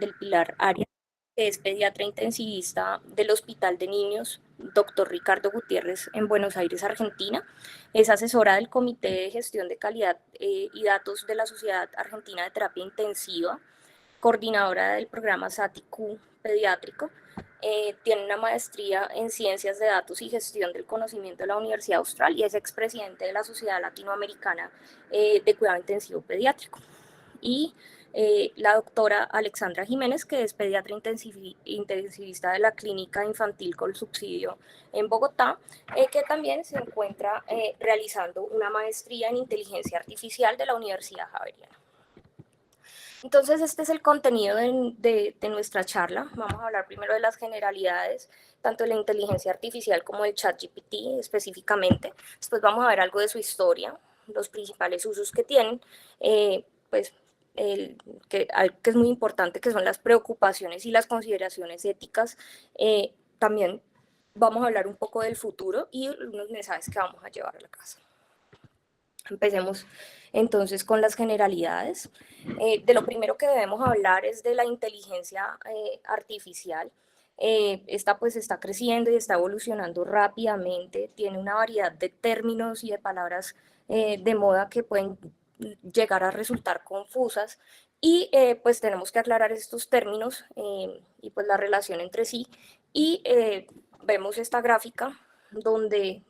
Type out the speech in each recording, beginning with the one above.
del Pilar Arias, que es pediatra intensivista del Hospital de Niños Dr. Ricardo Gutiérrez en Buenos Aires, Argentina. Es asesora del Comité de Gestión de Calidad y Datos de la Sociedad Argentina de Terapia Intensiva, coordinadora del programa SATIQ pediátrico. Tiene una maestría en Ciencias de Datos y Gestión del Conocimiento de la Universidad Austral y es expresidente de la Sociedad Latinoamericana de Cuidado Intensivo Pediátrico. Y la doctora Alexandra Jiménez, que es pediatra intensivista de la Clínica Infantil con Subsidio en Bogotá, que también se encuentra realizando una maestría en inteligencia artificial de la Universidad Javeriana. Entonces, este es el contenido de nuestra charla. Vamos a hablar primero de las generalidades, tanto de la inteligencia artificial como del ChatGPT específicamente. Después vamos a ver algo de su historia, los principales usos que tienen, pues que es muy importante, que son las preocupaciones y las consideraciones éticas. También vamos a hablar un poco del futuro y unos mensajes que vamos a llevar a la casa. Empecemos entonces con las generalidades. De lo primero que debemos hablar es de la inteligencia artificial. Esta pues está creciendo y está evolucionando rápidamente, tiene una variedad de términos y de palabras de moda que pueden llegar a resultar confusas y pues tenemos que aclarar estos términos y pues la relación entre sí y vemos esta gráfica donde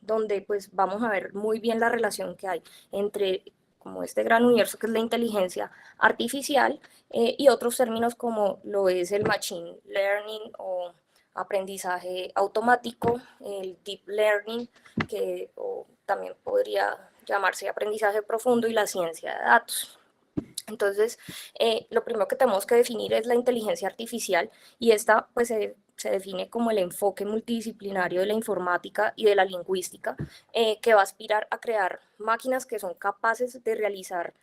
pues vamos a ver muy bien la relación que hay entre como este gran universo que es la inteligencia artificial y otros términos como lo es el machine learning o aprendizaje automático, el deep learning, que también podría llamarse aprendizaje profundo, y la ciencia de datos. Entonces, lo primero que tenemos que definir es la inteligencia artificial y esta pues se define como el enfoque multidisciplinario de la informática y de la lingüística que va a aspirar a crear máquinas que son capaces de realizar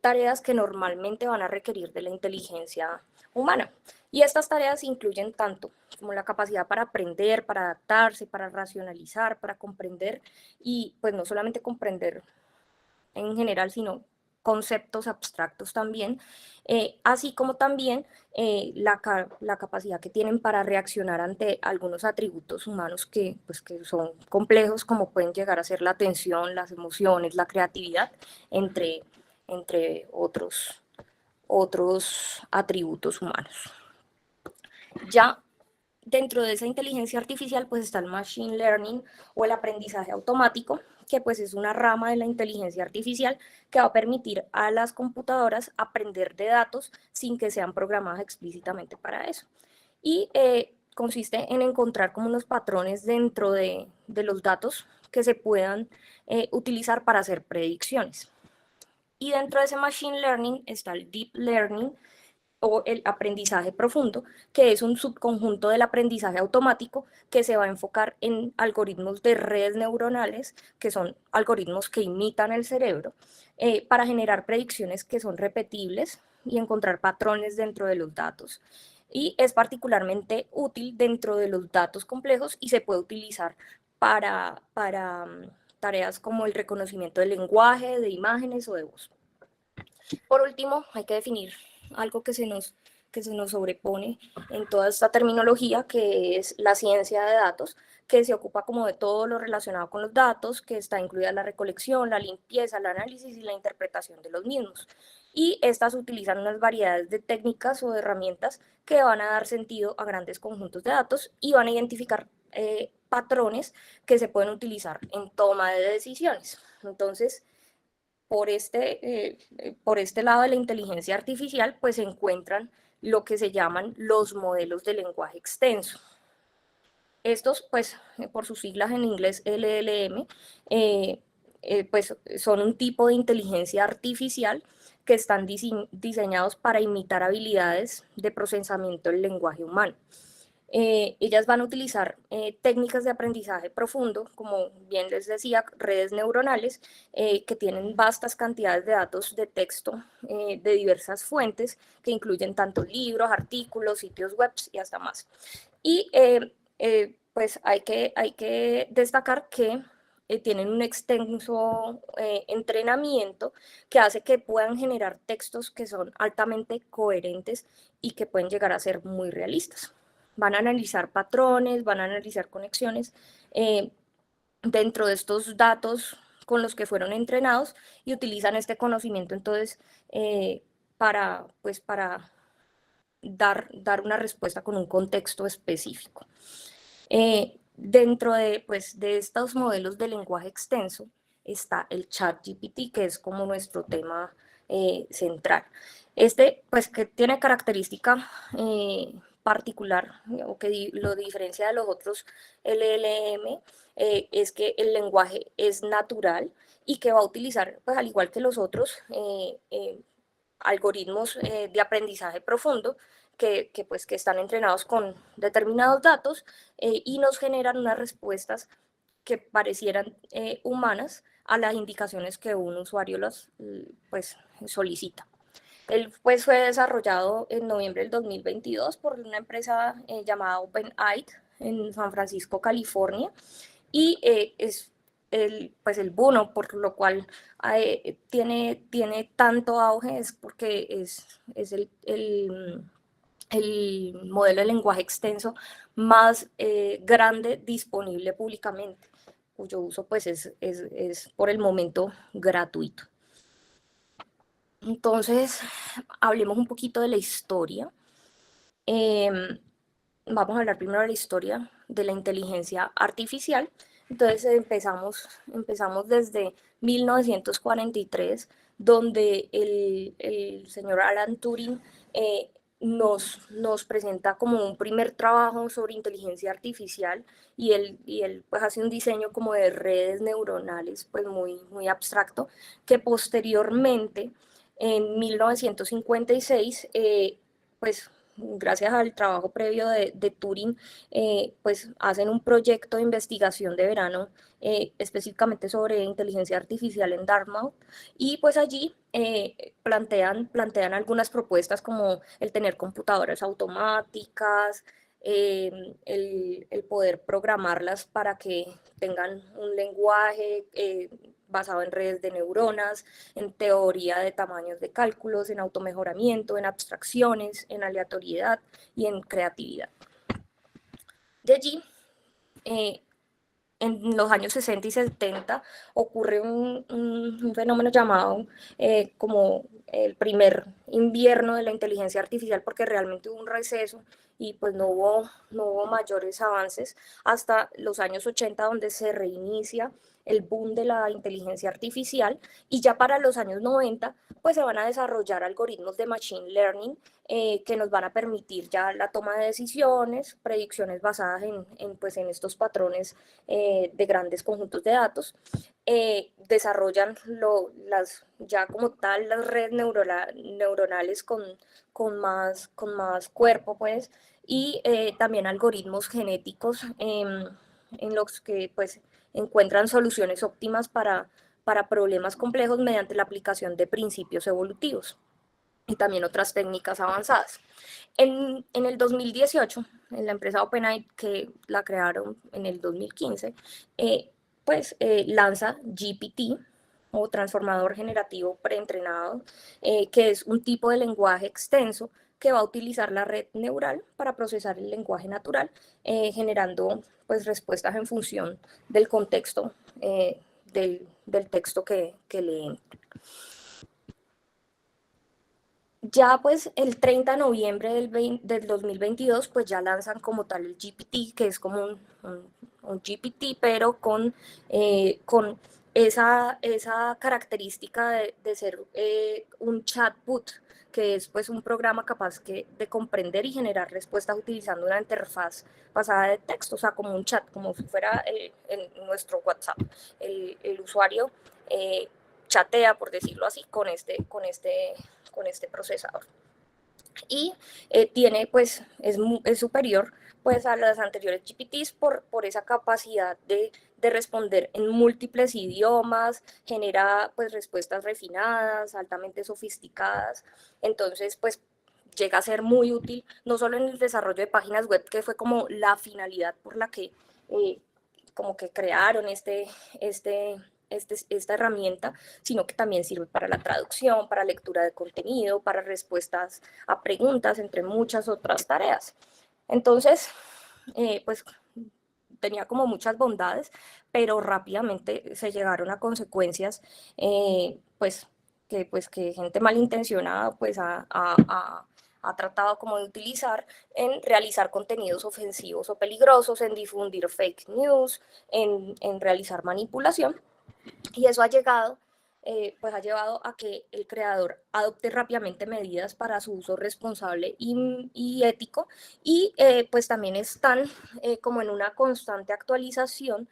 tareas que normalmente van a requerir de la inteligencia humana. Y estas tareas incluyen tanto como la capacidad para aprender, para adaptarse, para racionalizar, para comprender y pues no solamente comprender en general, sino conceptos abstractos también, así como también la capacidad que tienen para reaccionar ante algunos atributos humanos pues, que son complejos, como pueden llegar a ser la atención, las emociones, la creatividad, entre otros atributos humanos. Ya dentro de esa inteligencia artificial pues está el machine learning o el aprendizaje automático, que pues es una rama de la inteligencia artificial que va a permitir a las computadoras aprender de datos sin que sean programadas explícitamente para eso. Y consiste en encontrar como unos patrones dentro de los datos que se puedan utilizar para hacer predicciones. Y dentro de ese machine learning está el deep learning, o el aprendizaje profundo, que es un subconjunto del aprendizaje automático que se va a enfocar en algoritmos de redes neuronales, que son algoritmos que imitan el cerebro, para generar predicciones que son repetibles y encontrar patrones dentro de los datos. Y es particularmente útil dentro de los datos complejos y se puede utilizar para tareas como el reconocimiento del lenguaje, de imágenes o de voz. Por último, hay que definir algo que se nos sobrepone en toda esta terminología, que es la ciencia de datos, que se ocupa como de todo lo relacionado con los datos, que está incluida la recolección, la limpieza, el análisis y la interpretación de los mismos. Y estas utilizan unas variedades de técnicas o de herramientas que van a dar sentido a grandes conjuntos de datos y van a identificar patrones que se pueden utilizar en toma de decisiones. Entonces, por este lado de la inteligencia artificial, pues se encuentran lo que se llaman los modelos de lenguaje extenso. Estos, pues, por sus siglas en inglés LLM, pues son un tipo de inteligencia artificial que están diseñados para imitar habilidades de procesamiento del lenguaje humano. Ellas van a utilizar técnicas de aprendizaje profundo, como bien les decía, redes neuronales que tienen vastas cantidades de datos de texto de diversas fuentes, que incluyen tanto libros, artículos, sitios web y hasta más. Y pues hay que destacar que tienen un extenso entrenamiento que hace que puedan generar textos que son altamente coherentes y que pueden llegar a ser muy realistas. Van a analizar patrones, van a analizar conexiones dentro de estos datos con los que fueron entrenados y utilizan este conocimiento entonces para dar una respuesta con un contexto específico. Dentro de estos modelos de lenguaje extenso está el ChatGPT, que es como nuestro tema central. Pues, que tiene característica particular, o que lo diferencia de los otros LLM, es que el lenguaje es natural y que va a utilizar, pues al igual que los otros, algoritmos de aprendizaje profundo que están entrenados con determinados datos y nos generan unas respuestas que parecieran humanas a las indicaciones que un usuario pues, solicita. Él pues, fue desarrollado en noviembre del 2022 por una empresa llamada OpenAI en San Francisco, California, y es pues el bono por lo cual tiene tanto auge es porque es el modelo de lenguaje extenso más grande disponible públicamente, cuyo uso pues es por el momento gratuito. Entonces, hablemos un poquito de la historia. Vamos a hablar primero de la historia de la inteligencia artificial. Entonces empezamos desde 1943, donde el señor Alan Turing nos presenta como un primer trabajo sobre inteligencia artificial y él pues hace un diseño como de redes neuronales pues muy abstracto, que posteriormente en 1956 pues gracias al trabajo previo de Turing, pues hacen un proyecto de investigación de verano específicamente sobre inteligencia artificial en Dartmouth y pues allí plantean algunas propuestas como el tener computadoras automáticas, el poder programarlas para que tengan un lenguaje basado en redes de neuronas, en teoría de tamaños de cálculos, en automejoramiento, en abstracciones, en aleatoriedad y en creatividad. De allí, en los años 60 y 70 ocurre un fenómeno llamado como el primer invierno de la inteligencia artificial, porque realmente hubo un receso y pues no hubo mayores avances hasta los años 80, donde se reinicia el boom de la inteligencia artificial, y ya para los años 90 pues se van a desarrollar algoritmos de machine learning que nos van a permitir ya la toma de decisiones, predicciones basadas pues, en estos patrones de grandes conjuntos de datos. Desarrollan ya como tal las redes neuronales con más cuerpo, pues, y también algoritmos genéticos en los que pues encuentran soluciones óptimas para problemas complejos mediante la aplicación de principios evolutivos y también otras técnicas avanzadas. En el 2018, en la empresa OpenAI, que la crearon en el 2015, lanza GPT, o transformador generativo preentrenado, que es un tipo de lenguaje extenso que va a utilizar la red neural para procesar el lenguaje natural, generando pues, respuestas en función del contexto del texto que leen. Ya pues el 30 de noviembre del 2022 pues ya lanzan como tal el GPT, que es como un GPT, pero con esa característica de ser un chatbot, que es pues un programa capaz de comprender y generar respuestas utilizando una interfaz basada de texto, o sea, como un chat, como si fuera nuestro WhatsApp. El usuario chatea, por decirlo así, con este procesador. Y es superior pues, a las anteriores GPTs por esa capacidad de responder en múltiples idiomas, genera pues, respuestas refinadas, altamente sofisticadas. Entonces, pues llega a ser muy útil, no solo en el desarrollo de páginas web, que fue como la finalidad por la que como que crearon esta herramienta, sino que también sirve para la traducción, para lectura de contenido, para respuestas a preguntas, entre muchas otras tareas. Entonces, pues tenía como muchas bondades, pero rápidamente se llegaron a consecuencias, pues que gente malintencionada pues ha tratado como de utilizar en realizar contenidos ofensivos o peligrosos, en difundir fake news, en realizar manipulación. Y eso pues ha llevado a que el creador adopte rápidamente medidas para su uso responsable y ético, y pues también están como en una constante actualización,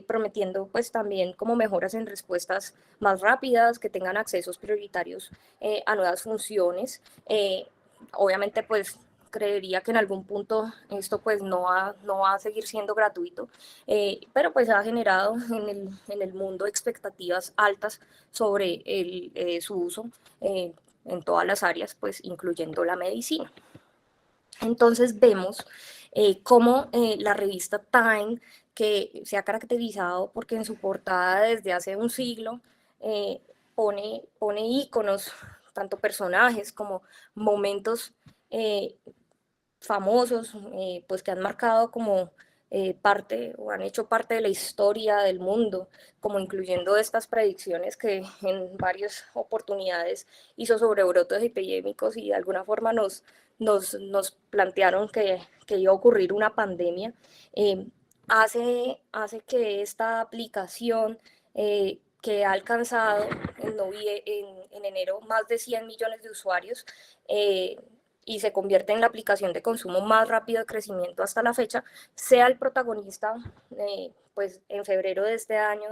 prometiendo pues también como mejoras en respuestas más rápidas, que tengan accesos prioritarios a nuevas funciones. Obviamente pues creería que en algún punto esto pues no va a seguir siendo gratuito, pero pues ha generado en el mundo expectativas altas sobre su uso en todas las áreas, pues incluyendo la medicina. Entonces vemos cómo la revista Time, que se ha caracterizado porque en su portada desde hace un siglo eh, pone íconos, tanto personajes como momentos eh, famosos, pues que han marcado como parte o han hecho parte de la historia del mundo, como incluyendo estas predicciones que en varias oportunidades hizo sobre brotes epidémicos y de alguna forma nos plantearon que iba a ocurrir una pandemia. eh, hace que esta aplicación, que ha alcanzado en enero más de 100 millones de usuarios, y se convierte en la aplicación de consumo más rápido de crecimiento hasta la fecha, sea el protagonista pues en febrero de este año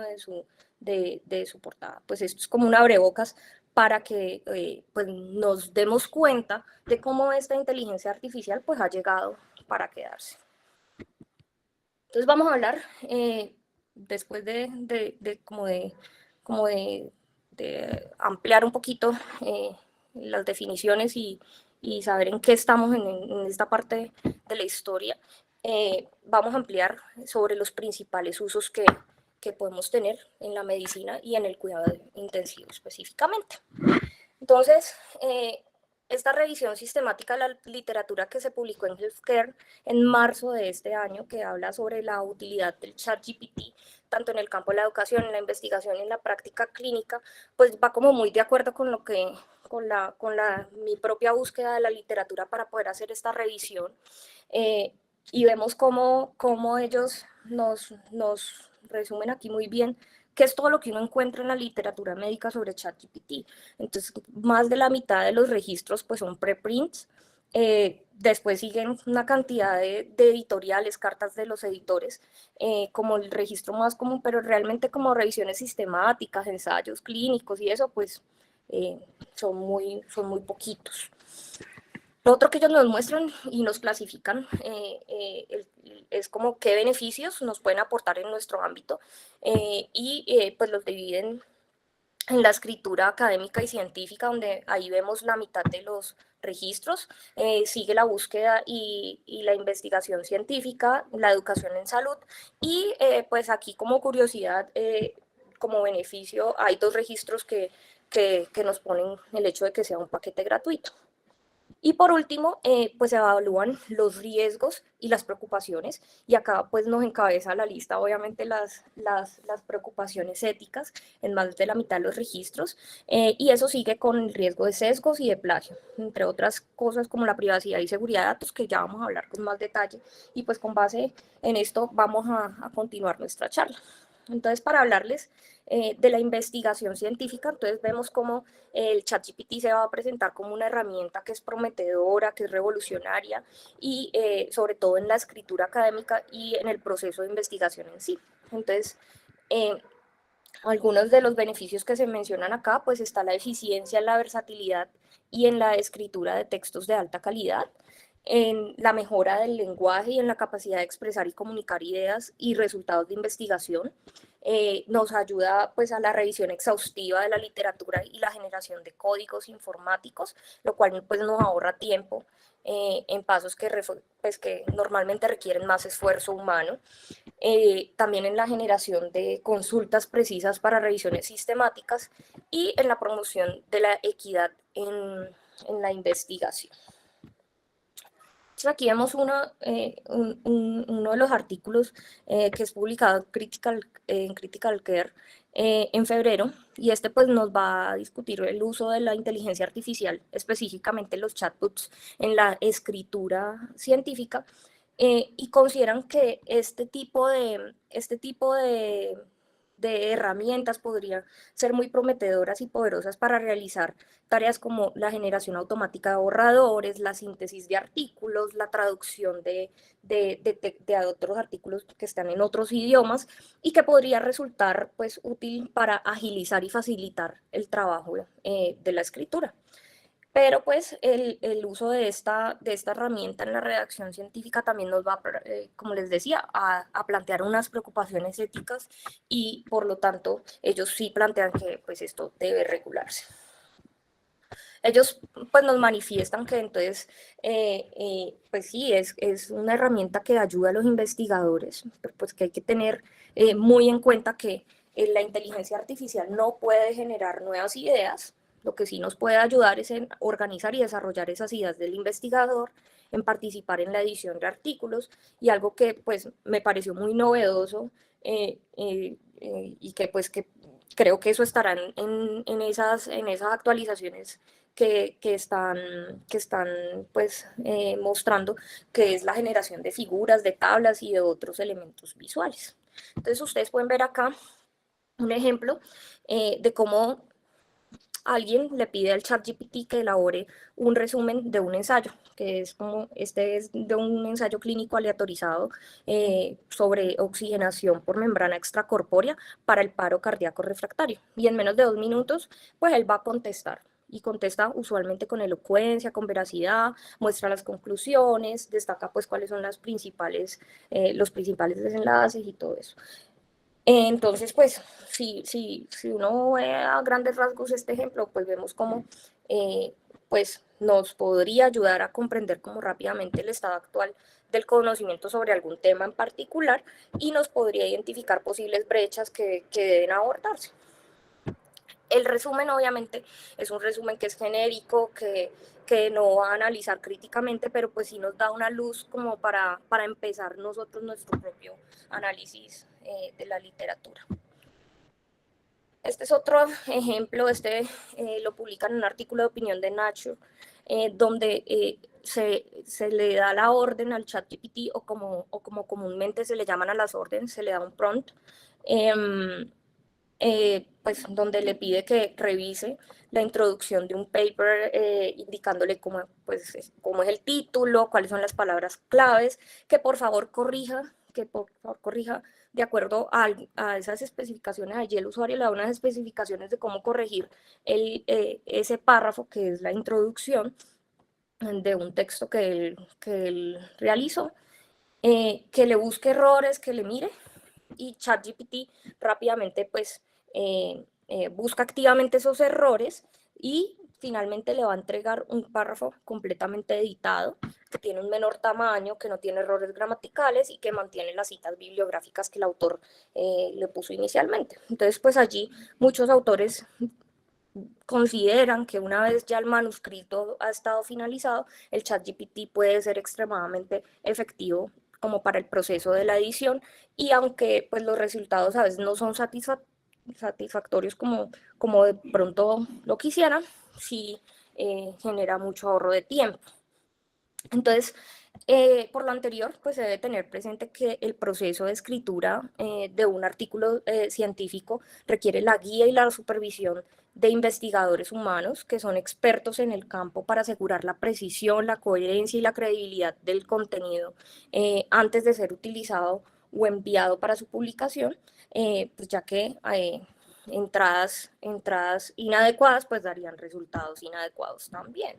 de su portada. Pues esto es como un abrebocas para que pues nos demos cuenta de cómo esta inteligencia artificial pues ha llegado para quedarse. Entonces vamos a hablar, después de ampliar un poquito las definiciones y saber en qué estamos en esta parte de la historia. Vamos a ampliar sobre los principales usos que podemos tener en la medicina y en el cuidado intensivo específicamente. Entonces, esta revisión sistemática de la literatura que se publicó en Healthcare en marzo de este año, que habla sobre la utilidad del ChatGPT, tanto en el campo de la educación, en la investigación y en la práctica clínica, pues va como muy de acuerdo con lo que, mi propia búsqueda de la literatura para poder hacer esta revisión. Y vemos cómo ellos nos resumen aquí muy bien qué es todo lo que uno encuentra en la literatura médica sobre ChatGPT. Entonces, más de la mitad de los registros pues son preprints. Después siguen una cantidad de editoriales, cartas de los editores, como el registro más común, pero realmente como revisiones sistemáticas, ensayos clínicos y eso, pues son muy poquitos. Lo otro que ellos nos muestran y nos clasifican es como qué beneficios nos pueden aportar en nuestro ámbito, y pues los dividen en la escritura académica y científica, donde ahí vemos la mitad de los registros. Sigue la búsqueda y la investigación científica, la educación en salud, y pues aquí como curiosidad, como beneficio, hay dos registros que nos ponen el hecho de que sea un paquete gratuito. Y por último, pues se evalúan los riesgos y las preocupaciones, y acá pues nos encabeza la lista obviamente las preocupaciones éticas en más de la mitad de los registros, y eso sigue con el riesgo de sesgos y de plagio, entre otras cosas como la privacidad y seguridad de datos, que ya vamos a hablar con más detalle, y pues con base en esto vamos a continuar nuestra charla. Entonces, para hablarles de la investigación científica, entonces vemos cómo el ChatGPT se va a presentar como una herramienta que es prometedora, que es revolucionaria, y sobre todo en la escritura académica y en el proceso de investigación en sí. Entonces, eh, algunos de los beneficios que se mencionan acá, pues está la eficiencia, la versatilidad y en la escritura de textos de alta calidad. en la mejora del lenguaje y en la capacidad de expresar y comunicar ideas y resultados de investigación. Nos ayuda pues a la revisión exhaustiva de la literatura y la generación de códigos informáticos, lo cual pues nos ahorra tiempo en pasos que normalmente requieren más esfuerzo humano. También en la generación de consultas precisas para revisiones sistemáticas y en la promoción de la equidad en la investigación. Entonces aquí vemos uno de los artículos que es publicado en Critical Care en febrero, y este pues nos va a discutir el uso de la inteligencia artificial, específicamente los chatbots, en la escritura científica, y consideran que de herramientas podrían ser muy prometedoras y poderosas para realizar tareas como la generación automática de borradores, la síntesis de artículos, la traducción de otros artículos que están en otros idiomas, y que podría resultar pues útil para agilizar y facilitar el trabajo de la escritura. Pero pues el uso de esta herramienta en la redacción científica también nos va, como les decía, a plantear unas preocupaciones éticas, y por lo tanto ellos sí plantean que pues esto debe regularse. Ellos pues nos manifiestan que entonces, pues sí, es una herramienta que ayuda a los investigadores, pero pues que hay que tener muy en cuenta que la inteligencia artificial no puede generar nuevas ideas. Lo que sí nos puede ayudar es en organizar y desarrollar esas ideas del investigador, en participar en la edición de artículos, y algo que pues me pareció muy novedoso, y que pues que creo que eso estará en esas actualizaciones que están pues, mostrando, que es la generación de figuras, de tablas y de otros elementos visuales. Entonces ustedes pueden ver acá un ejemplo de cómo alguien le pide al ChatGPT que elabore un resumen de un ensayo, que es como, este es de un ensayo clínico aleatorizado sobre oxigenación por membrana extracorpórea para el paro cardíaco refractario. Y en menos de 2 minutos, pues él va a contestar. Y contesta usualmente con elocuencia, con veracidad, muestra las conclusiones, destaca pues cuáles son los principales desenlaces y todo eso. Entonces, pues, si uno ve a grandes rasgos este ejemplo, pues vemos cómo pues, nos podría ayudar a comprender como rápidamente el estado actual del conocimiento sobre algún tema en particular, y nos podría identificar posibles brechas que deben abordarse. El resumen, obviamente, es un resumen que es genérico, que no va a analizar críticamente, pero pues sí nos da una luz como para empezar nosotros nuestro propio análisis de la literatura. Este es otro ejemplo, lo publican en un artículo de opinión de Nature, donde se le da la orden al ChatGPT, o como comúnmente se le llaman a las órdenes, se le da un prompt, pues donde le pide que revise la introducción de un paper, indicándole cómo es el título, cuáles son las palabras claves, que por favor corrija, de acuerdo a esas especificaciones. Allí el usuario le da unas especificaciones de cómo corregir ese párrafo que es la introducción de un texto que él realizó, que le busque errores, que le mire, y ChatGPT rápidamente pues busca activamente esos errores, y finalmente le va a entregar un párrafo completamente editado, que tiene un menor tamaño, que no tiene errores gramaticales y que mantiene las citas bibliográficas que el autor le puso inicialmente. Entonces pues allí muchos autores consideran que una vez ya el manuscrito ha estado finalizado, el ChatGPT puede ser extremadamente efectivo como para el proceso de la edición, y aunque pues los resultados a veces no son satisfactorios como de pronto lo quisieran, sí genera mucho ahorro de tiempo. Entonces, por lo anterior, pues se debe tener presente que el proceso de escritura de un artículo científico requiere la guía y la supervisión de investigadores humanos que son expertos en el campo para asegurar la precisión, la coherencia y la credibilidad del contenido antes de ser utilizado o enviado para su publicación, pues ya que entradas inadecuadas pues darían resultados inadecuados también.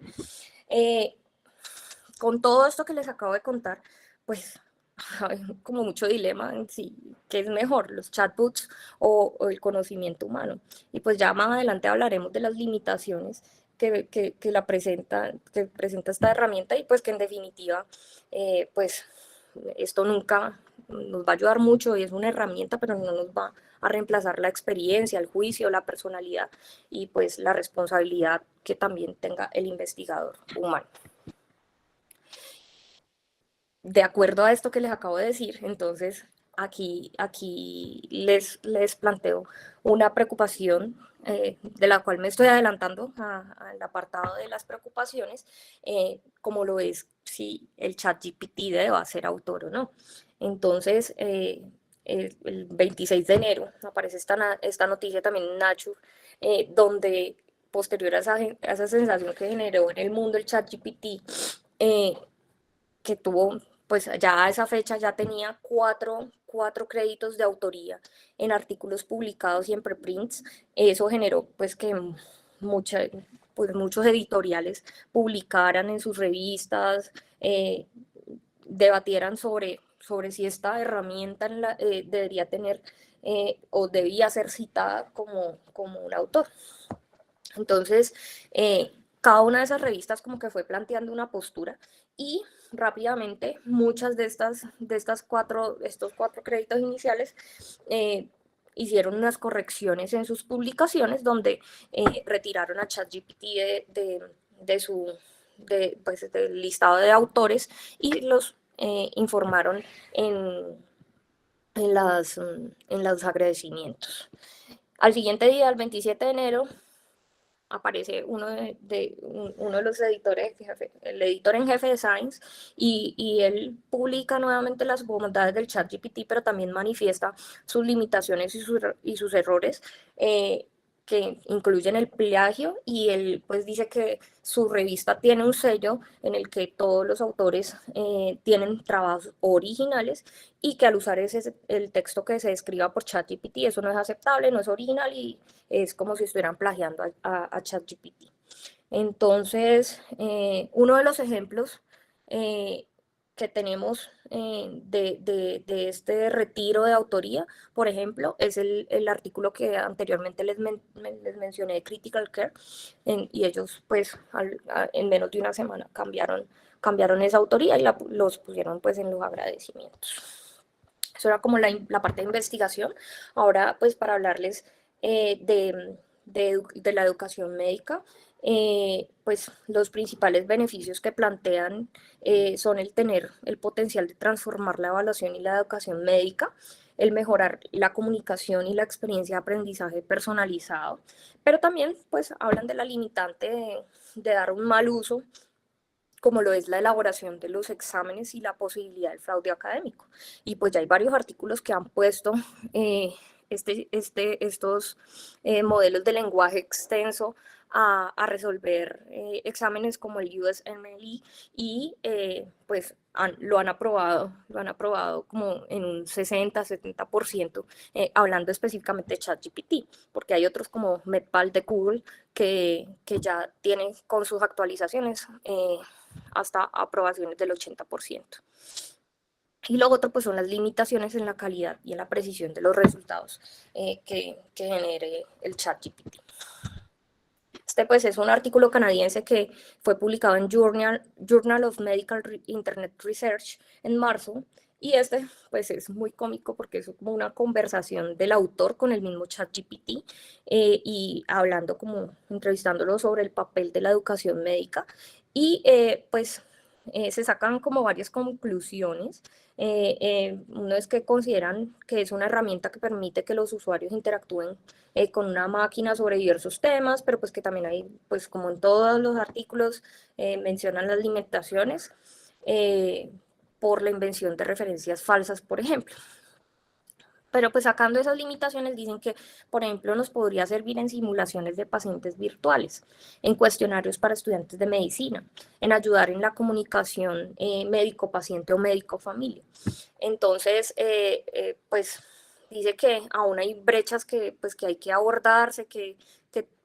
con todo esto que les acabo de contar, pues hay como mucho dilema en sí, ¿qué es mejor, los chatbots o el conocimiento humano? Y pues ya más adelante hablaremos de las limitaciones que presenta esta herramienta y pues que en definitiva, pues esto nunca nos va a ayudar mucho y es una herramienta, pero no nos va a reemplazar la experiencia, el juicio, la personalidad y pues la responsabilidad que también tenga el investigador humano. De acuerdo a esto que les acabo de decir, entonces aquí les planteo una preocupación de la cual me estoy adelantando al apartado de las preocupaciones, como lo es si el ChatGPT debe ser autor o no. Entonces, el 26 de enero aparece esta noticia también en Nature, donde posterior a esa sensación que generó en el mundo el ChatGPT, eh, que tuvo, pues ya a esa fecha ya tenía cuatro créditos de autoría en artículos publicados y en preprints. Eso generó pues que mucha, pues, muchos editoriales publicaran en sus revistas, debatieran sobre si esta herramienta debería tener o debía ser citada como un autor. Entonces, cada una de esas revistas como que fue planteando una postura y rápidamente muchas estos cuatro créditos iniciales hicieron unas correcciones en sus publicaciones donde retiraron a ChatGPT de su pues, del listado de autores y los informaron en los agradecimientos. Al siguiente día, el 27 de enero, aparece uno de los editores, el editor en jefe de Science, y él publica nuevamente las bondades del ChatGPT, pero también manifiesta sus limitaciones y sus errores, que incluyen el plagio, y él pues dice que su revista tiene un sello en el que todos los autores tienen trabajos originales y que al usar el texto que se escriba por ChatGPT eso no es aceptable, no es original y es como si estuvieran plagiando a ChatGPT. Entonces, uno de los ejemplos eh, que tenemos de este retiro de autoría, por ejemplo, es el artículo que anteriormente les mencioné de Critical Care, y ellos pues en menos de una semana cambiaron esa autoría y los pusieron pues en los agradecimientos. Eso era como la parte de investigación. Ahora, pues para hablarles de la educación médica, pues los principales beneficios que plantean son el tener el potencial de transformar la evaluación y la educación médica, el mejorar la comunicación y la experiencia de aprendizaje personalizado, pero también pues hablan de la limitante de dar un mal uso como lo es la elaboración de los exámenes y la posibilidad del fraude académico. Y pues ya hay varios artículos que han puesto estos modelos de lenguaje extenso a resolver exámenes como el USMLE y pues lo han aprobado como en un 60-70%, hablando específicamente de ChatGPT, porque hay otros como Medpal de Google que ya tienen con sus actualizaciones hasta aprobaciones del 80%. Y lo otro pues son las limitaciones en la calidad y en la precisión de los resultados que genere el ChatGPT. Este pues es un artículo canadiense que fue publicado en Journal of Medical Internet Research en marzo, y este pues es muy cómico porque es como una conversación del autor con el mismo ChatGPT y hablando como entrevistándolo sobre el papel de la educación médica y pues se sacan como varias conclusiones. Uno es que consideran que es una herramienta que permite que los usuarios interactúen con una máquina sobre diversos temas, pero pues que también hay, pues como en todos los artículos, mencionan las limitaciones por la invención de referencias falsas, por ejemplo. Pero pues sacando esas limitaciones dicen que, por ejemplo, nos podría servir en simulaciones de pacientes virtuales, en cuestionarios para estudiantes de medicina, en ayudar en la comunicación médico-paciente o médico-familia. Entonces, pues dice que aún hay brechas pues, que hay que abordarse, que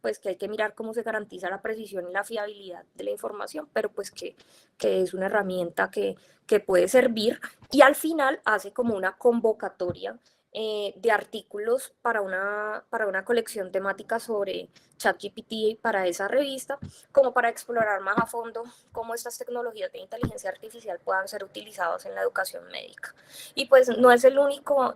pues, que hay que mirar cómo se garantiza la precisión y la fiabilidad de la información, pero pues que es una herramienta que puede servir, y al final hace como una convocatoria de artículos para una colección temática sobre ChatGPT para esa revista, como para explorar más a fondo cómo estas tecnologías de inteligencia artificial puedan ser utilizadas en la educación médica. Y pues no es el único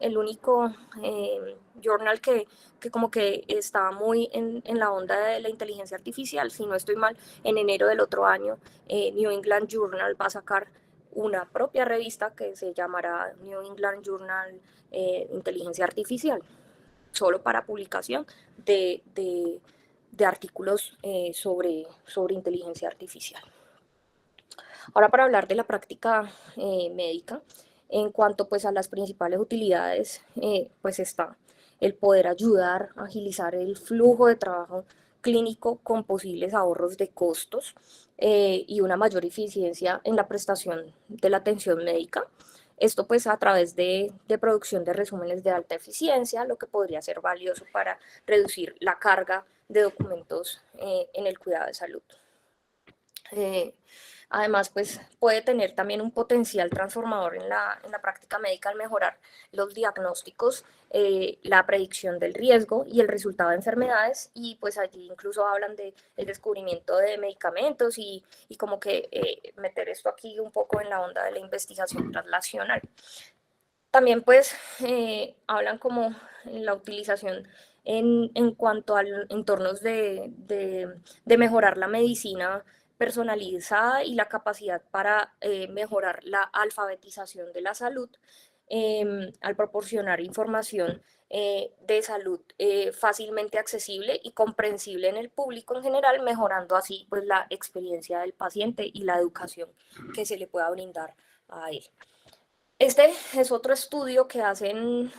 journal que como que está muy en la onda de la inteligencia artificial. Si no estoy mal, en enero del otro año, New England Journal va a sacar una propia revista que se llamará New England Journal Inteligencia Artificial, solo para publicación de artículos sobre inteligencia artificial. Ahora, para hablar de la práctica médica, en cuanto pues a las principales utilidades, pues está el poder ayudar a agilizar el flujo de trabajo clínico con posibles ahorros de costos y una mayor eficiencia en la prestación de la atención médica. Esto pues a través de producción de resúmenes de alta eficiencia, lo que podría ser valioso para reducir la carga de documentos en el cuidado de salud. Eh, Además, pues puede tener también un potencial transformador en la práctica médica al mejorar los diagnósticos, la predicción del riesgo y el resultado de enfermedades, y pues allí incluso hablan del descubrimiento de medicamentos y como que meter esto aquí un poco en la onda de la investigación translacional. También pues hablan como en la utilización en cuanto a entornos de mejorar la medicina personalizada y la capacidad para mejorar la alfabetización de la salud al proporcionar información de salud fácilmente accesible y comprensible en el público en general, mejorando así pues la experiencia del paciente y la educación que se le pueda brindar a él. Este es otro estudio que hacen,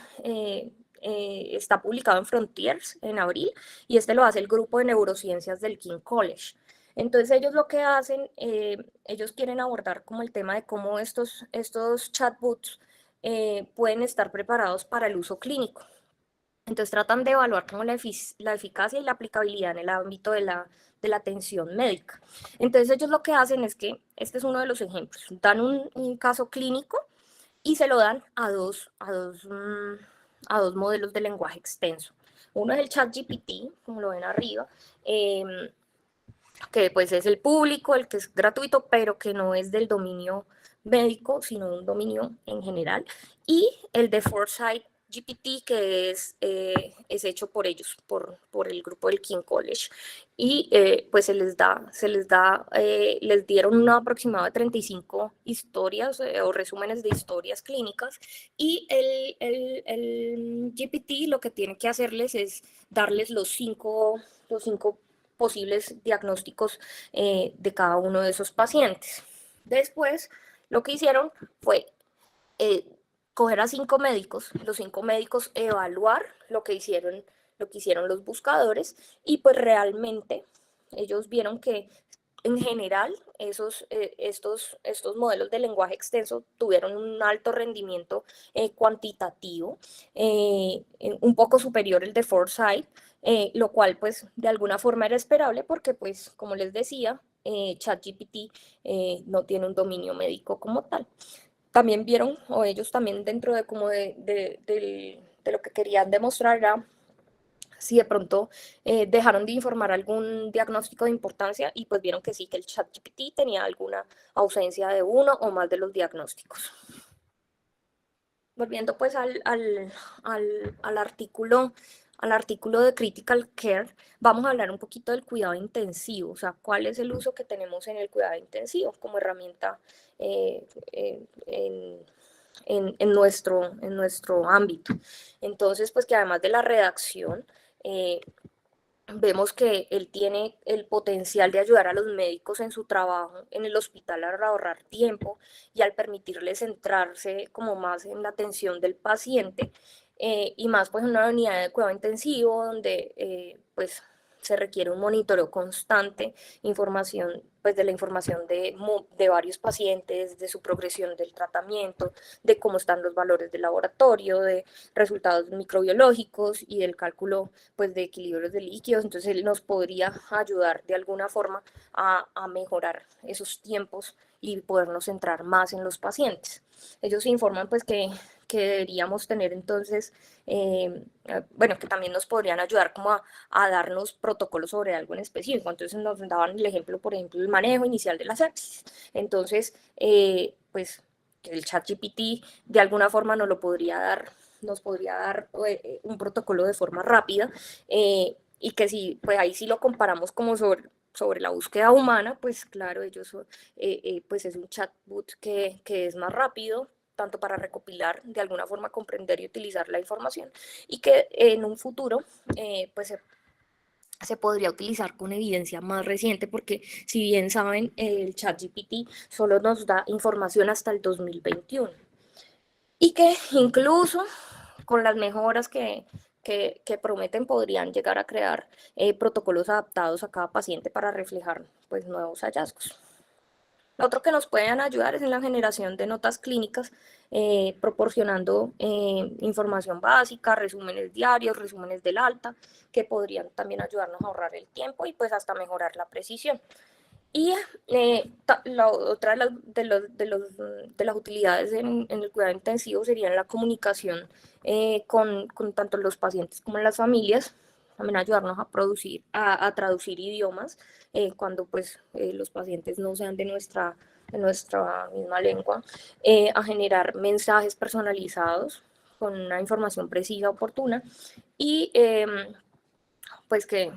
está publicado en Frontiers en abril, y este lo hace el grupo de neurociencias del King College. Entonces ellos lo que hacen, ellos quieren abordar como el tema de cómo estos chatbots pueden estar preparados para el uso clínico. Entonces tratan de evaluar como la eficacia y la aplicabilidad en el ámbito de la atención médica. Entonces ellos lo que hacen es que, este es uno de los ejemplos, dan un caso clínico y se lo dan a dos modelos de lenguaje extenso. Uno es el ChatGPT, como lo ven arriba, que pues es el público, el que es gratuito, pero que no es del dominio médico, sino de un dominio en general. Y el de Foresight GPT, que es hecho por ellos, por el grupo del King College. Y pues les dieron un aproximado de 35 historias o resúmenes de historias clínicas, y el GPT lo que tiene que hacerles es darles los cinco posibles diagnósticos de cada uno de esos pacientes. Después, lo que hicieron fue eh, coger a 5 médicos, los 5 médicos evaluar lo que hicieron los buscadores, y pues realmente ellos vieron que en general estos modelos de lenguaje extenso tuvieron un alto rendimiento cuantitativo, un poco superior el de Foresight, lo cual pues de alguna forma era esperable porque pues como les decía, ChatGPT no tiene un dominio médico como tal. También vieron, o ellos también dentro de como de lo que querían demostrar era si de pronto dejaron de informar algún diagnóstico de importancia, y pues vieron que sí, que el ChatGPT tenía alguna ausencia de uno o más de los diagnósticos. Volviendo pues al artículo de Critical Care, vamos a hablar un poquito del cuidado intensivo, o sea, cuál es el uso que tenemos en el cuidado intensivo como herramienta en nuestro ámbito. Entonces, pues que además de la redacción, vemos que él tiene el potencial de ayudar a los médicos en su trabajo en el hospital al ahorrar tiempo y al permitirles centrarse como más en la atención del paciente, y más pues en una unidad de cuidado intensivo donde pues se requiere un monitoreo constante, información, pues de la información de varios pacientes, de su progresión del tratamiento, de cómo están los valores del laboratorio, de resultados microbiológicos y del cálculo pues de equilibrios de líquidos. Entonces él nos podría ayudar de alguna forma a mejorar esos tiempos y podernos centrar más en los pacientes. Ellos informan pues que deberíamos tener entonces, bueno, que también nos podrían ayudar como a darnos protocolos sobre algo en específico. Entonces nos daban el ejemplo, por ejemplo, el manejo inicial de la sepsis. Entonces, pues el ChatGPT de alguna forma nos podría dar un protocolo de forma rápida, y que si, pues ahí sí lo comparamos como sobre la búsqueda humana, pues claro, pues es un chatbot que es más rápido, tanto para recopilar, de alguna forma comprender y utilizar la información, y que en un futuro pues se podría utilizar con evidencia más reciente, porque si bien saben, el ChatGPT solo nos da información hasta el 2021, y que incluso con las mejoras que prometen podrían llegar a crear protocolos adaptados a cada paciente para reflejar pues, nuevos hallazgos. Lo otro que nos pueden ayudar es en la generación de notas clínicas, proporcionando información básica, resúmenes diarios, resúmenes del alta, que podrían también ayudarnos a ahorrar el tiempo y pues hasta mejorar la precisión. Y la otra de las utilidades en el cuidado intensivo sería la comunicación con tanto los pacientes como las familias, también ayudarnos a traducir idiomas cuando pues los pacientes no sean de nuestra misma lengua, a generar mensajes personalizados con una información precisa, oportuna, y pues que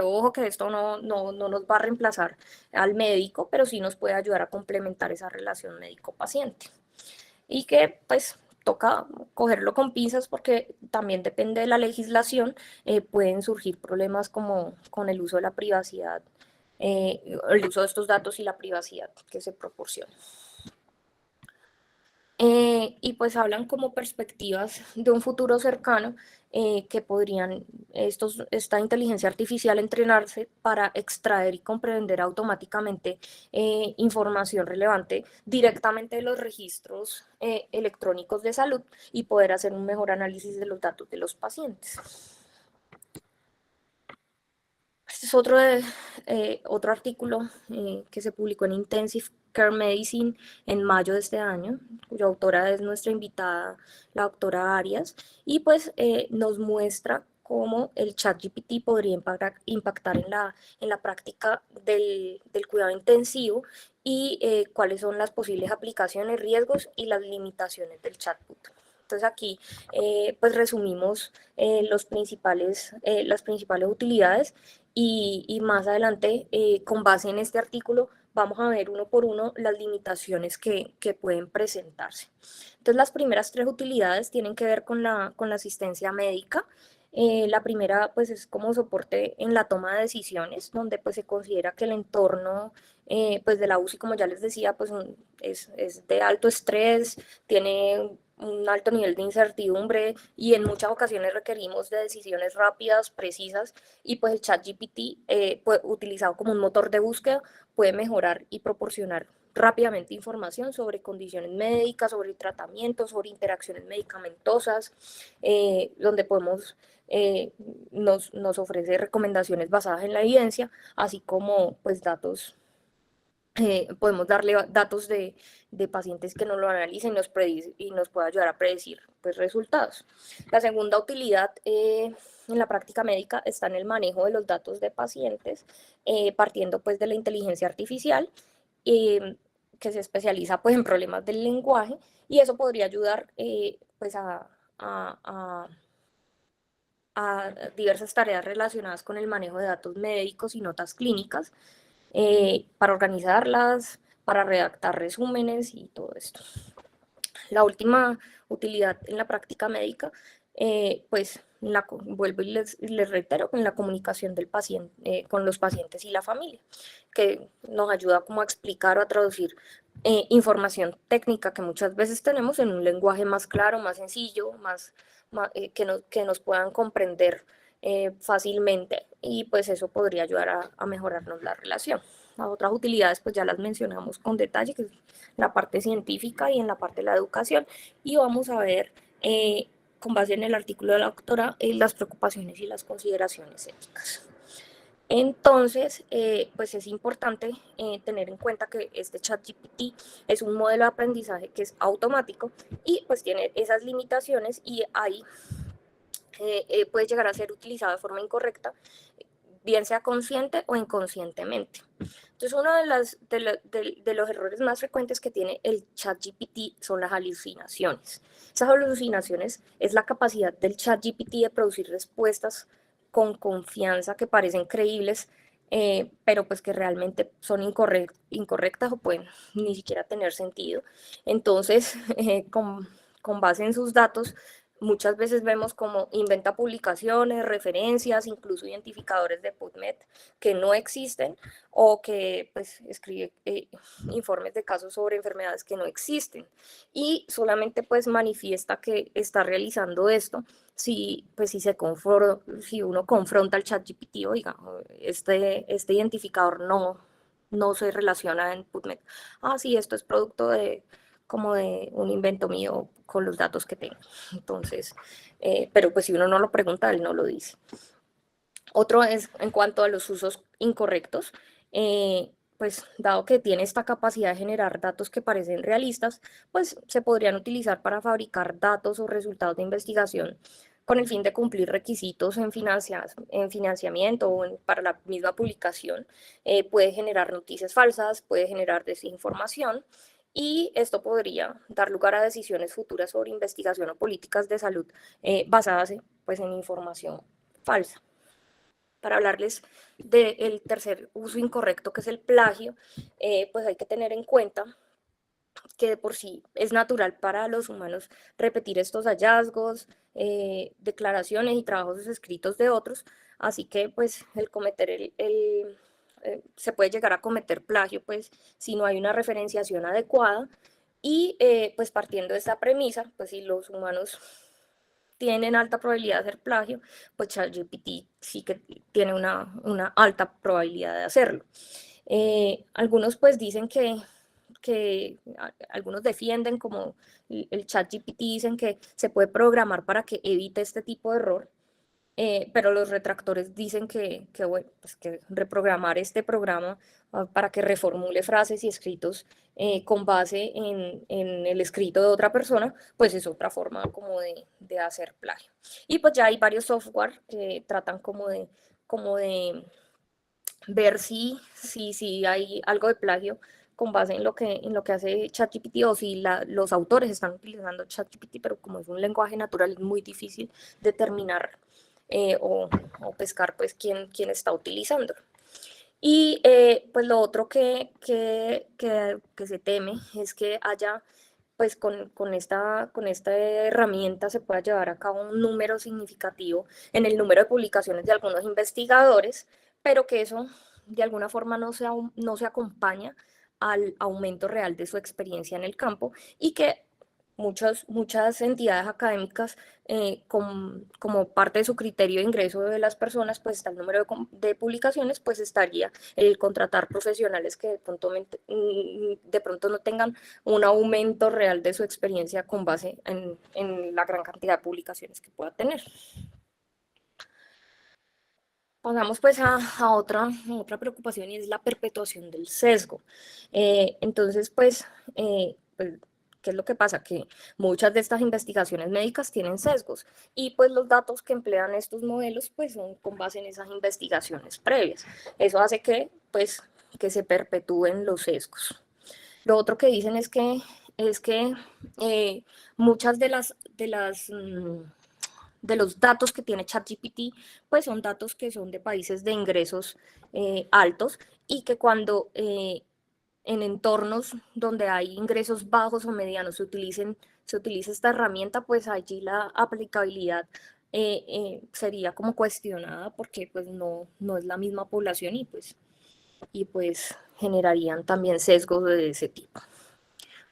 ojo, que esto no nos va a reemplazar al médico, pero sí nos puede ayudar a complementar esa relación médico-paciente. Y que pues toca cogerlo con pinzas, porque también depende de la legislación, pueden surgir problemas como con el uso de la privacidad, el uso de estos datos y la privacidad que se proporciona. Y pues hablan como perspectivas de un futuro cercano, que podrían esta inteligencia artificial entrenarse para extraer y comprender automáticamente información relevante directamente de los registros electrónicos de salud, y poder hacer un mejor análisis de los datos de los pacientes. Este es otro artículo que se publicó en Intensive Care Medicine en mayo de este año, cuya autora es nuestra invitada, la doctora Arias, y pues nos muestra cómo el ChatGPT podría impactar en la práctica del cuidado intensivo, y cuáles son las posibles aplicaciones, riesgos y las limitaciones del chatbot. Entonces aquí pues resumimos las principales utilidades, y más adelante, con base en este artículo, vamos a ver uno por uno las limitaciones que pueden presentarse. Entonces, las primeras tres utilidades tienen que ver con la asistencia médica. La primera, pues, es como soporte en la toma de decisiones, donde pues se considera que el entorno pues, de la UCI, como ya les decía, pues es de alto estrés, tiene un alto nivel de incertidumbre, y en muchas ocasiones requerimos de decisiones rápidas, precisas, y pues el ChatGPT, pues, utilizado como un motor de búsqueda, puede mejorar y proporcionar rápidamente información sobre condiciones médicas, sobre tratamientos, sobre interacciones medicamentosas, donde nos ofrece recomendaciones basadas en la evidencia, así como pues podemos darle datos de pacientes que nos lo analicen y nos puede ayudar a predecir pues, resultados. La segunda utilidad en la práctica médica está en el manejo de los datos de pacientes, partiendo pues de la inteligencia artificial, que se especializa pues en problemas del lenguaje, y eso podría ayudar pues a a diversas tareas relacionadas con el manejo de datos médicos y notas clínicas, para organizarlas, para redactar resúmenes y todo esto. La última utilidad en la práctica médica, pues vuelvo y les reitero, en la comunicación del paciente, con los pacientes y la familia, que nos ayuda como a explicar o a traducir información técnica que muchas veces tenemos en un lenguaje más claro, más sencillo, que nos puedan comprender fácilmente, y pues eso podría ayudar a mejorarnos la relación. Las otras utilidades pues ya las mencionamos con detalle, que es la parte científica y en la parte de la educación, y vamos a ver con base en el artículo de la doctora las preocupaciones y las consideraciones éticas. Entonces, pues es importante tener en cuenta que este ChatGPT es un modelo de aprendizaje que es automático y pues tiene esas limitaciones, y ahí puede llegar a ser utilizado de forma incorrecta, bien sea consciente o inconscientemente. Entonces, uno de los errores más frecuentes que tiene el ChatGPT son las alucinaciones. Esas alucinaciones es la capacidad del ChatGPT de producir respuestas con confianza que parecen creíbles, pero pues que realmente son incorrectas o pueden ni siquiera tener sentido. Entonces, con base en sus datos, muchas veces vemos como inventa publicaciones, referencias, incluso identificadores de PubMed que no existen, o que pues escribe informes de casos sobre enfermedades que no existen, y solamente pues manifiesta que está realizando esto si, pues, si uno confronta al ChatGPT, oiga, este identificador no se relaciona en PubMed. Ah, sí, esto es producto de como de un invento mío con los datos que tengo. Entonces, pero pues si uno no lo pregunta, él no lo dice. Otro es en cuanto a los usos incorrectos, pues dado que tiene esta capacidad de generar datos que parecen realistas, pues se podrían utilizar para fabricar datos o resultados de investigación con el fin de cumplir requisitos en financiamiento o para la misma publicación. Puede generar noticias falsas, puede generar desinformación, y esto podría dar lugar a decisiones futuras sobre investigación o políticas de salud basadas pues, en información falsa. Para hablarles del tercer uso incorrecto, que es el plagio, pues hay que tener en cuenta que de por sí es natural para los humanos repetir estos hallazgos, declaraciones y trabajos escritos de otros, así que pues el cometer se puede llegar a cometer plagio pues si no hay una referenciación adecuada, y pues partiendo de esta premisa, pues si los humanos tienen alta probabilidad de hacer plagio, pues ChatGPT sí que tiene una alta probabilidad de hacerlo. Algunos pues dicen que algunos defienden como el ChatGPT, dicen que se puede programar para que evite este tipo de error, pero los retractores dicen bueno, pues que reprogramar este programa para que reformule frases y escritos con base en el escrito de otra persona, pues es otra forma como de hacer plagio. Y pues ya hay varios software que tratan como de ver si hay algo de plagio con base en lo que hace ChatGPT, o si los autores están utilizando ChatGPT, pero como es un lenguaje natural es muy difícil determinar o pescar pues quién está utilizando. Y pues lo otro que se teme es que haya, pues con esta herramienta se pueda llevar a cabo un número significativo en el número de publicaciones de algunos investigadores, pero que eso de alguna forma no se acompaña al aumento real de su experiencia en el campo, y que muchas entidades académicas, como parte de su criterio de ingreso de las personas, pues está el número de publicaciones, pues estaría el contratar profesionales que de pronto no tengan un aumento real de su experiencia con base en la gran cantidad de publicaciones que pueda tener. Pasamos pues a otra preocupación, y es la perpetuación del sesgo. Entonces, pues, ¿qué es lo que pasa? Que muchas de estas investigaciones médicas tienen sesgos, y pues los datos que emplean estos modelos pues son con base en esas investigaciones previas. Eso hace que se perpetúen los sesgos. Lo otro que dicen es que muchas de los datos que tiene ChatGPT, pues son datos que son de países de ingresos altos, y que cuando en entornos donde hay ingresos bajos o medianos se utiliza esta herramienta, pues allí la aplicabilidad sería como cuestionada, porque pues no es la misma población, y pues generarían también sesgos de ese tipo.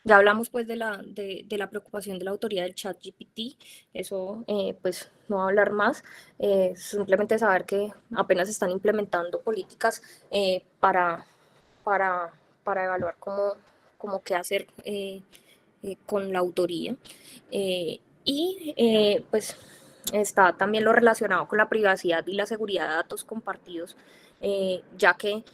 Ya hablamos pues de la preocupación de la autoría del chat GPT, eso pues no va a hablar más, simplemente saber que apenas están implementando políticas para, para, para evaluar cómo qué hacer con la autoría. Pues está también lo relacionado con la privacidad y la seguridad de datos compartidos, ya que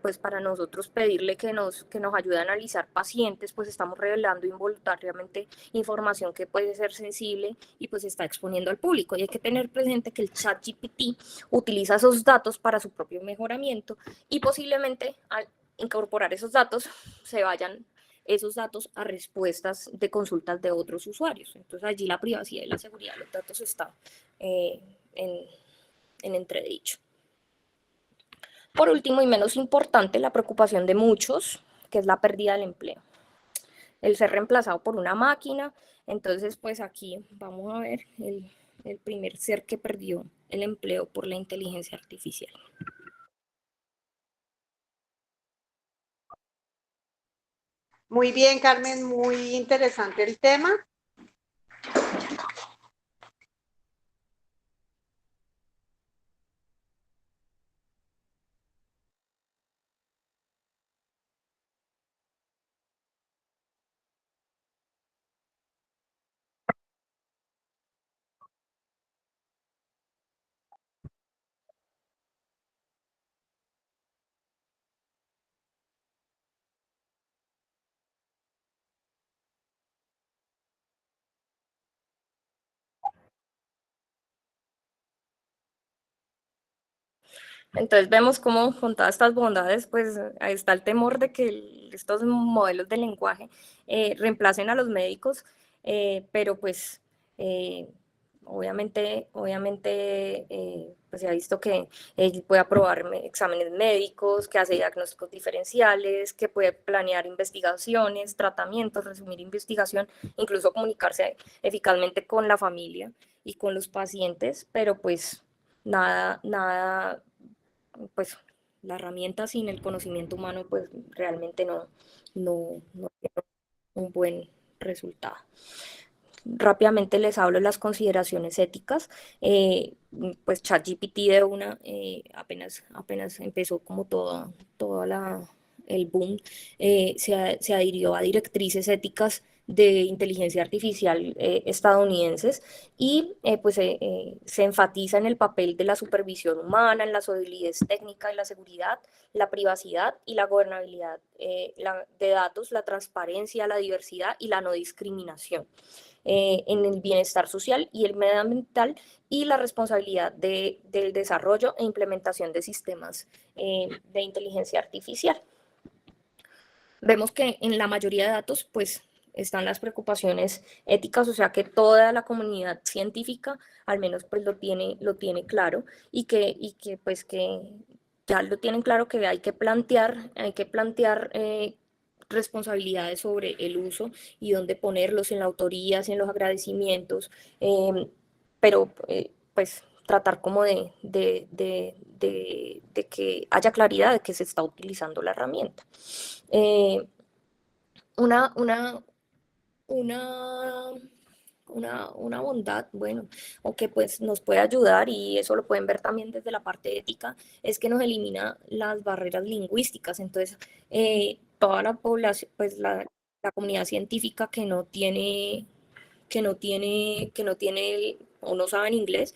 pues para nosotros pedirle que nos ayude a analizar pacientes, pues estamos revelando involuntariamente información que puede ser sensible y pues está exponiendo al público. Y hay que tener presente que el chat GPT utiliza esos datos para su propio mejoramiento y posiblemente al incorporar esos datos se vayan esos datos a respuestas de consultas de otros usuarios. Entonces allí la privacidad y la seguridad de los datos está eh, en, en entredicho. Por último y menos importante, la preocupación de muchos, que es la pérdida del empleo. El ser reemplazado por una máquina. Entonces, pues aquí vamos a ver el primer ser que perdió el empleo por la inteligencia artificial. Muy bien, Carmen, muy interesante el tema. Entonces vemos cómo con todas estas bondades, pues ahí está el temor de que estos modelos de lenguaje reemplacen a los médicos, pero pues eh, obviamente pues se ha visto que él puede aprobar exámenes médicos, que hace diagnósticos diferenciales, que puede planear investigaciones, tratamientos, resumir investigación, incluso comunicarse eficazmente con la familia y con los pacientes, pero pues nada pues la herramienta sin el conocimiento humano pues realmente no tiene un buen resultado. Rápidamente les hablo de las consideraciones éticas. Pues ChatGPT de una apenas empezó como el boom, se adhirió a directrices éticas de inteligencia artificial estadounidenses y se enfatiza en el papel de la supervisión humana, en la solidez técnica y la seguridad, la privacidad y la gobernabilidad de datos, la transparencia, la diversidad y la no discriminación en el bienestar social y el medioambiental y la responsabilidad del desarrollo e implementación de sistemas de inteligencia artificial. Vemos que en la mayoría de datos, pues, están las preocupaciones éticas, o sea que toda la comunidad científica al menos pues lo tiene claro pues que ya lo tienen claro que hay que plantear responsabilidades sobre el uso y dónde ponerlos en la autoría, en los agradecimientos, pero pues tratar como de que haya claridad de que se está utilizando la herramienta. Eh, una, una, una, una bondad, bueno, o que pues nos puede ayudar, y eso lo pueden ver también desde la parte ética, es que nos elimina las barreras lingüísticas. Entonces, toda la población, pues la comunidad científica que no tiene o no saben inglés,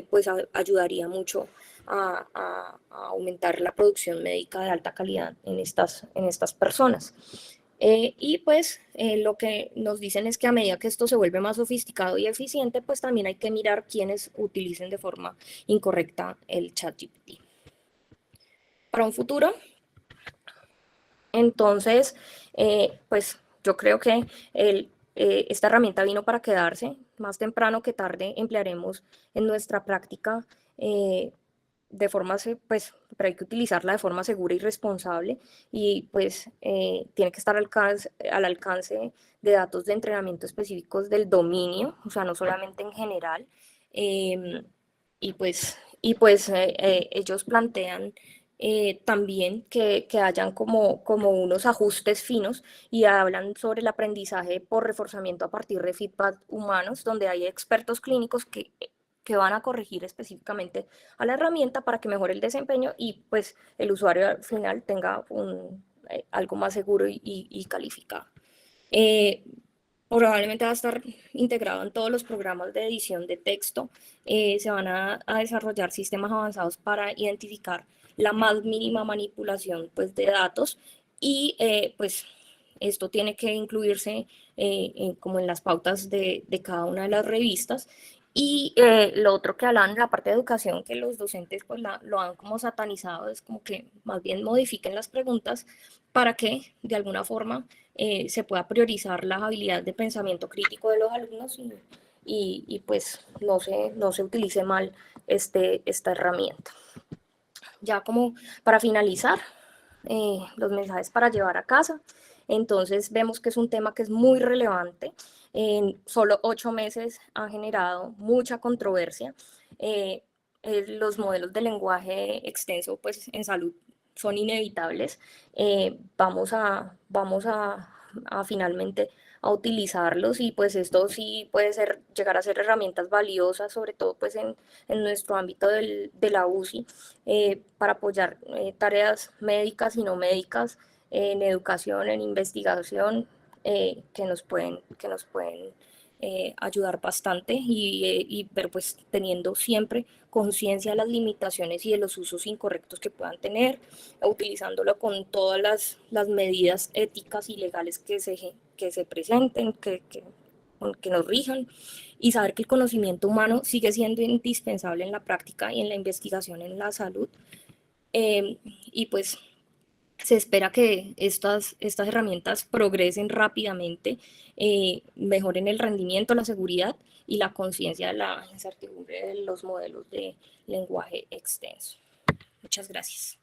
pues ayudaría mucho a aumentar la producción médica de alta calidad en estas personas. Y pues lo que nos dicen es que a medida que esto se vuelve más sofisticado y eficiente, pues también hay que mirar quiénes utilicen de forma incorrecta el chat GPT. Para un futuro, entonces, pues yo creo que esta herramienta vino para quedarse. Más temprano que tarde emplearemos en nuestra práctica pues, pero hay que utilizarla de forma segura y responsable, y pues tiene que estar al alcance de datos de entrenamiento específicos del dominio, o sea, no solamente en general. Y pues ellos plantean también que hayan como unos ajustes finos y hablan sobre el aprendizaje por reforzamiento a partir de feedback humanos, donde hay expertos clínicos que van a corregir específicamente a la herramienta para que mejore el desempeño y pues el usuario al final tenga algo más seguro y calificado. Eh, Probablemente va a estar integrado en todos los programas de edición de texto. Se van a desarrollar sistemas avanzados para identificar la más mínima manipulación pues, de datos y pues esto tiene que incluirse como en las pautas de cada una de las revistas. Y lo otro que hablan, la parte de educación, que los docentes pues lo han como satanizado, es como que más bien modifiquen las preguntas para que de alguna forma se pueda priorizar las habilidades de pensamiento crítico de los alumnos y pues no se utilice mal esta herramienta. Ya como para finalizar, los mensajes para llevar a casa. Entonces vemos que es un tema que es muy relevante. En solo 8 meses ha generado mucha controversia. Los modelos de lenguaje extenso pues, en salud son inevitables. Vamos a finalmente a utilizarlos y pues esto sí puede llegar a ser herramientas valiosas, sobre todo pues en nuestro ámbito de la UCI, para apoyar tareas médicas y no médicas, en educación, en investigación, que nos pueden ayudar bastante pero pues teniendo siempre conciencia de las limitaciones y de los usos incorrectos que puedan tener, utilizándolo con todas las medidas éticas y legales que se presenten, que nos rijan, y saber que el conocimiento humano sigue siendo indispensable en la práctica y en la investigación en la salud. Y pues se espera que estas herramientas progresen rápidamente, mejoren el rendimiento, la seguridad y la conciencia de la incertidumbre de los modelos de lenguaje extenso. Muchas gracias.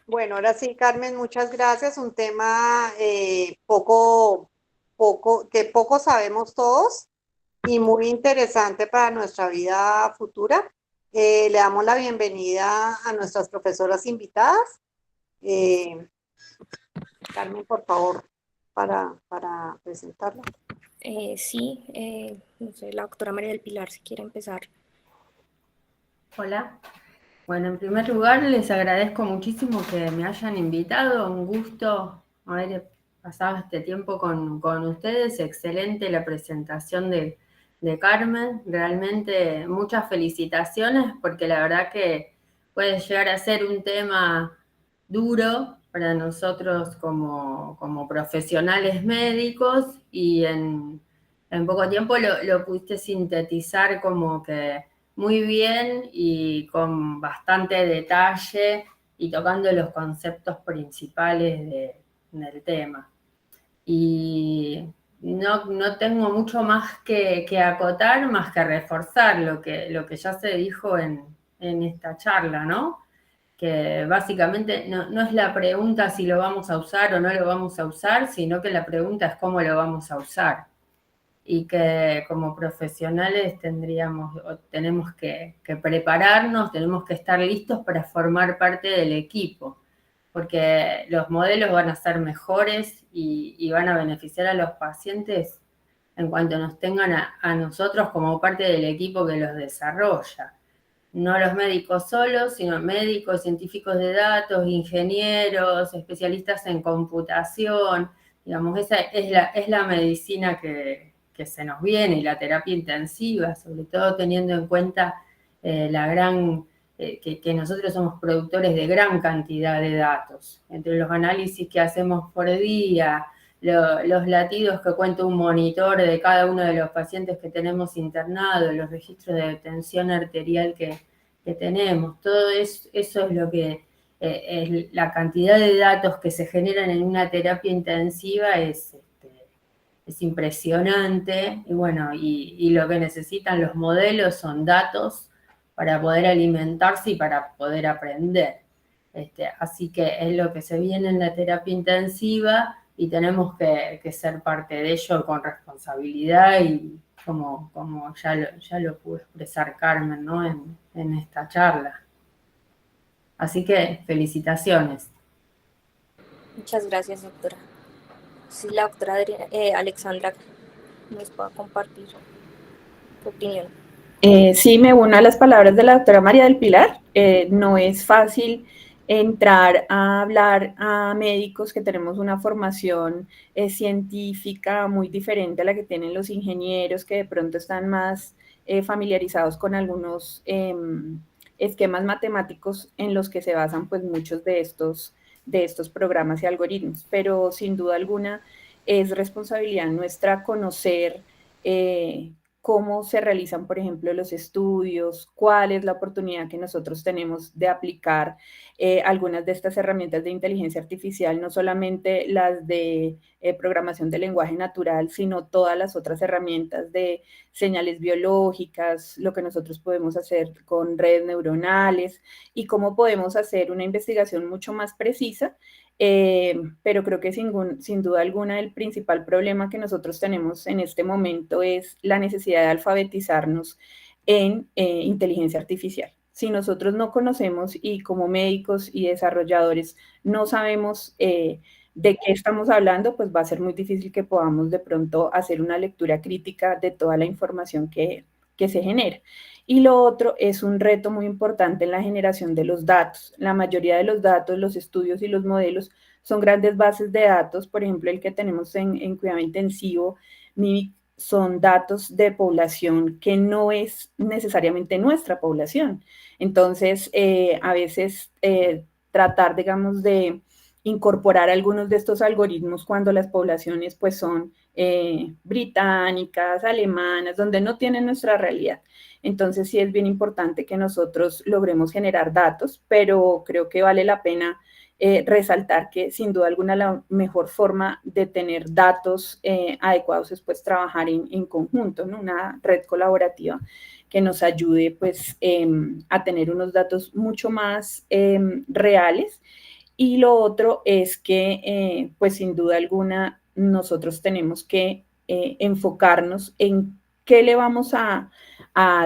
Bueno, ahora sí, Carmen, muchas gracias. Un tema que poco sabemos todos y muy interesante para nuestra vida futura. Le damos la bienvenida a nuestras profesoras invitadas. Carmen, por favor, para presentarla. Sí, no sé, la doctora María del Pilar, si quiere empezar. Hola. Bueno, en primer lugar, les agradezco muchísimo que me hayan invitado. Un gusto haber pasado este tiempo con ustedes. Excelente la presentación de Carmen. Realmente muchas felicitaciones porque la verdad que puede llegar a ser un tema duro para nosotros como profesionales médicos y en poco tiempo lo pudiste sintetizar como que muy bien y con bastante detalle y tocando los conceptos principales del tema. Y no tengo mucho más que acotar, más que reforzar lo que ya se dijo en esta charla, ¿no? Que básicamente no es la pregunta si lo vamos a usar o no lo vamos a usar, sino que la pregunta es cómo lo vamos a usar. Y que como profesionales tenemos que prepararnos, tenemos que estar listos para formar parte del equipo, porque los modelos van a ser mejores y van a beneficiar a los pacientes en cuanto nos tengan a nosotros como parte del equipo que los desarrolla. No los médicos solos, sino médicos, científicos de datos, ingenieros, especialistas en computación. Digamos, esa es la medicina que se nos viene y la terapia intensiva, sobre todo teniendo en cuenta que nosotros somos productores de gran cantidad de datos. Entre los análisis que hacemos por día, los latidos que cuenta un monitor de cada uno de los pacientes que tenemos internados, los registros de tensión arterial que tenemos, todo eso es lo que es la cantidad de datos que se generan en una terapia intensiva es impresionante, y bueno, y lo que necesitan los modelos son datos para poder alimentarse y para poder aprender. Así que es lo que se viene en la terapia intensiva, y tenemos que ser parte de ello con responsabilidad y como ya lo pudo expresar Carmen, ¿no? en esta charla. Así que felicitaciones. Muchas gracias, doctora. Si la doctora Alexandra nos pueda compartir su opinión. Sí, me uno a las palabras de la doctora María del Pilar. No es fácil entrar a hablar a médicos que tenemos una formación científica muy diferente a la que tienen los ingenieros, que de pronto están más familiarizados con algunos esquemas matemáticos en los que se basan pues muchos de estos programas y algoritmos. Pero sin duda alguna es responsabilidad nuestra conocer cómo se realizan, por ejemplo, los estudios, cuál es la oportunidad que nosotros tenemos de aplicar algunas de estas herramientas de inteligencia artificial, no solamente las de programación de lenguaje natural, sino todas las otras herramientas de señales biológicas, lo que nosotros podemos hacer con redes neuronales y cómo podemos hacer una investigación mucho más precisa. Pero creo que sin duda alguna el principal problema que nosotros tenemos en este momento es la necesidad de alfabetizarnos en inteligencia artificial. Si nosotros no conocemos y como médicos y desarrolladores no sabemos de qué estamos hablando, pues va a ser muy difícil que podamos de pronto hacer una lectura crítica de toda la información que se genera. Y lo otro es un reto muy importante en la generación de los datos. La mayoría de los datos, los estudios y los modelos son grandes bases de datos. Por ejemplo, el que tenemos en cuidado intensivo, MIMIC, son datos de población que no es necesariamente nuestra población. Entonces, a veces tratar, digamos, de incorporar algunos de estos algoritmos cuando las poblaciones pues son británicas, alemanas, donde no tienen nuestra realidad. Entonces sí es bien importante que nosotros logremos generar datos, pero creo que vale la pena resaltar que sin duda alguna la mejor forma de tener datos adecuados es pues trabajar en conjunto, ¿no? Una red colaborativa que nos ayude pues a tener unos datos mucho más reales. Y lo otro es que, pues sin duda alguna, nosotros tenemos que enfocarnos en qué le vamos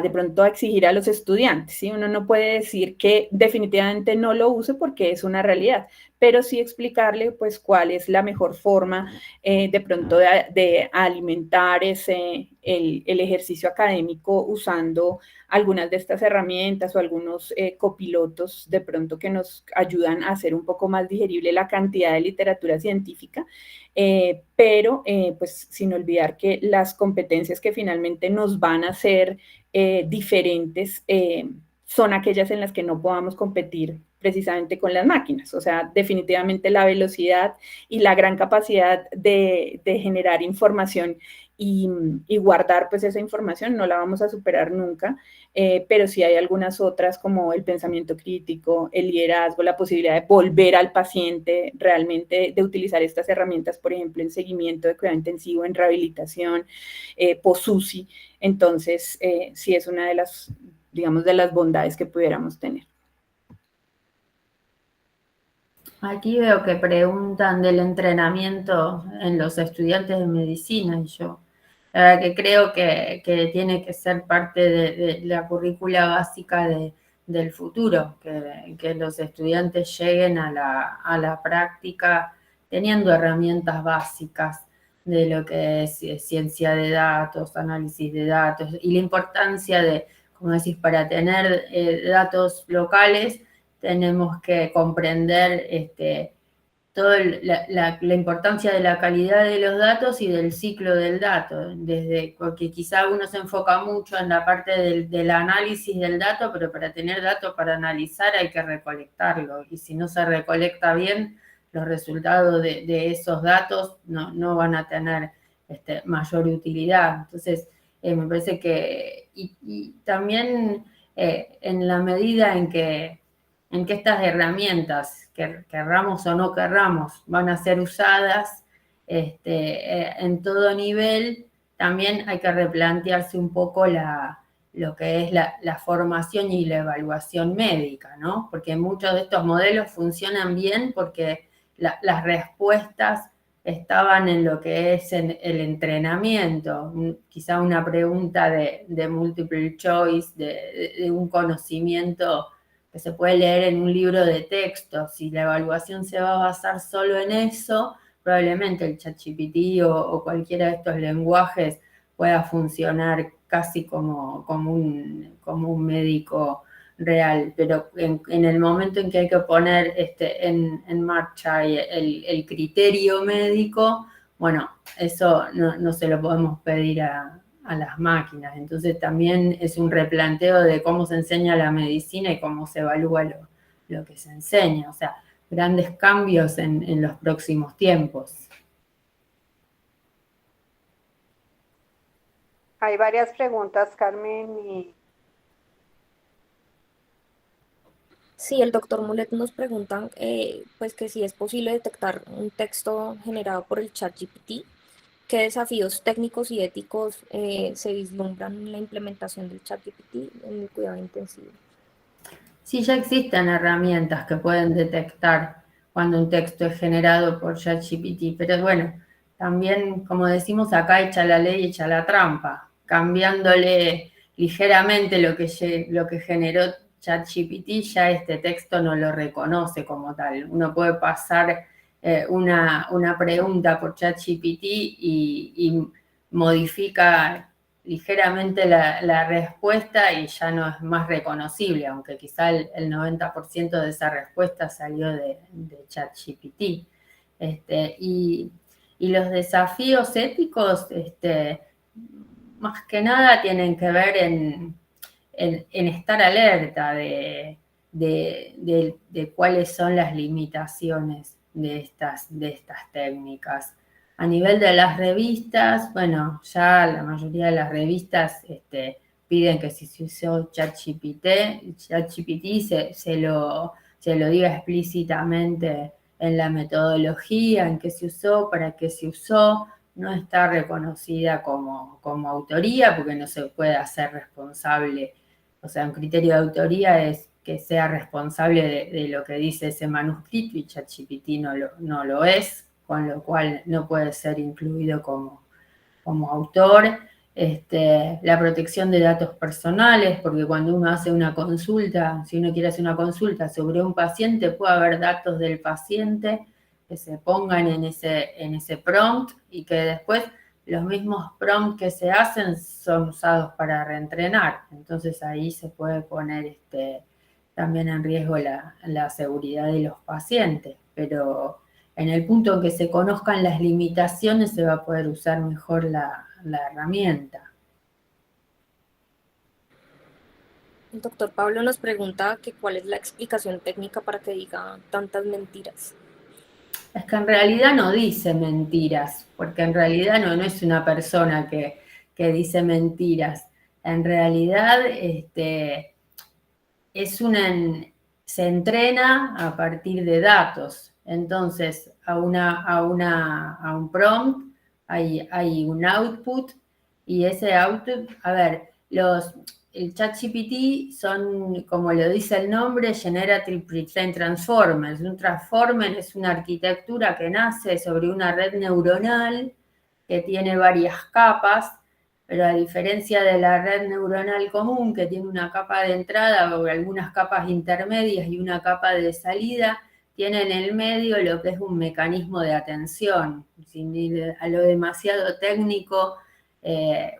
de pronto a exigir a los estudiantes. ¿Sí? Uno no puede decir que definitivamente no lo use porque es una realidad, pero sí explicarle pues cuál es la mejor forma de pronto de alimentar el ejercicio académico usando algunas de estas herramientas o algunos copilotos de pronto que nos ayudan a hacer un poco más digerible la cantidad de literatura científica, pero pues sin olvidar que las competencias que finalmente nos van a hacer diferentes son aquellas en las que no podamos competir precisamente con las máquinas. O sea, definitivamente la velocidad y la gran capacidad de generar información y guardar pues esa información no la vamos a superar nunca, pero sí hay algunas otras como el pensamiento crítico, el liderazgo, la posibilidad de volver al paciente, realmente de utilizar estas herramientas, por ejemplo, en seguimiento de cuidado intensivo, en rehabilitación, post-UCI. Entonces, sí es una de las, digamos, de las bondades que pudiéramos tener. Aquí veo que preguntan del entrenamiento en los estudiantes de medicina y yo la verdad que creo que tiene que ser parte de la currícula básica del futuro, que los estudiantes lleguen a la práctica teniendo herramientas básicas de lo que es ciencia de datos, análisis de datos y la importancia de, como decís, para tener datos locales tenemos que comprender toda la importancia de la calidad de los datos y del ciclo del dato, porque quizá uno se enfoca mucho en la parte del análisis del dato, pero para tener datos para analizar hay que recolectarlo, y si no se recolecta bien, los resultados de esos datos no van a tener mayor utilidad. Entonces, me parece que, y también en la medida en que estas herramientas, querramos o no querramos, van a ser usadas en todo nivel, también hay que replantearse un poco lo que es la formación y la evaluación médica, ¿no? Porque muchos de estos modelos funcionan bien porque las respuestas estaban en lo que es en el entrenamiento, quizá una pregunta de multiple choice, de un conocimiento que se puede leer en un libro de texto. Si la evaluación se va a basar solo en eso, probablemente el ChatGPT o cualquiera de estos lenguajes pueda funcionar casi como un médico real, pero en el momento en que hay que poner en marcha el criterio médico, bueno, eso no se lo podemos pedir a las máquinas. Entonces también es un replanteo de cómo se enseña la medicina y cómo se evalúa lo que se enseña. O sea, grandes cambios en los próximos tiempos. Hay varias preguntas, Carmen, y Sí, el doctor Mulet nos pregunta pues que si es posible detectar un texto generado por el ChatGPT, qué desafíos técnicos y éticos se vislumbran en la implementación del ChatGPT en el cuidado intensivo. Sí, ya existen herramientas que pueden detectar cuando un texto es generado por ChatGPT, pero bueno, también, como decimos acá, echa la ley, echa la trampa, cambiándole ligeramente lo que generó ChatGPT, ya este texto no lo reconoce como tal. Uno puede pasar una pregunta por ChatGPT y modifica ligeramente la respuesta y ya no es más reconocible, aunque quizá el 90% de esa respuesta salió de ChatGPT. Y los desafíos éticos, más que nada tienen que ver en estar alerta de cuáles son las limitaciones de estas técnicas. A nivel de las revistas, bueno, ya la mayoría de las revistas piden que si se usó ChatGPT se lo diga explícitamente en la metodología, en qué se usó, para qué se usó. No está reconocida como autoría porque no se puede hacer responsable. O sea, un criterio de autoría es que sea responsable de lo que dice ese manuscrito y ChatGPT no lo es, con lo cual no puede ser incluido como autor. La protección de datos personales, porque cuando uno hace una consulta, si uno quiere hacer una consulta sobre un paciente, puede haber datos del paciente que se pongan en ese prompt y que después los mismos prompts que se hacen son usados para reentrenar. Entonces ahí se puede poner también en riesgo la seguridad de los pacientes, pero en el punto en que se conozcan las limitaciones se va a poder usar mejor la herramienta. El doctor Pablo nos pregunta que cuál es la explicación técnica para que diga tantas mentiras. Es que en realidad no dice mentiras, porque en realidad no es una persona que dice mentiras. En realidad se entrena a partir de datos. Entonces, a un prompt hay un output y ese output, a ver, el ChatGPT son, como lo dice el nombre, Generative Pre-trained Transformers. Un transformer es una arquitectura que nace sobre una red neuronal que tiene varias capas, pero a diferencia de la red neuronal común, que tiene una capa de entrada o algunas capas intermedias y una capa de salida, tiene en el medio lo que es un mecanismo de atención. Sin ir a lo demasiado técnico,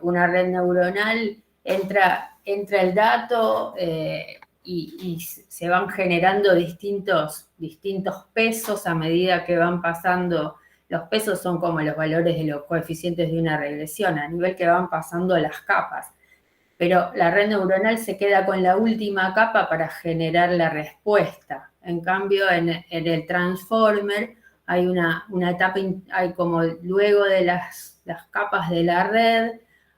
una red neuronal entra el dato y se van generando distintos pesos a medida que van pasando. Los pesos son como los valores de los coeficientes de una regresión, a nivel que van pasando las capas. Pero la red neuronal se queda con la última capa para generar la respuesta. En cambio, en el transformer hay una etapa, hay como luego de las capas de la red,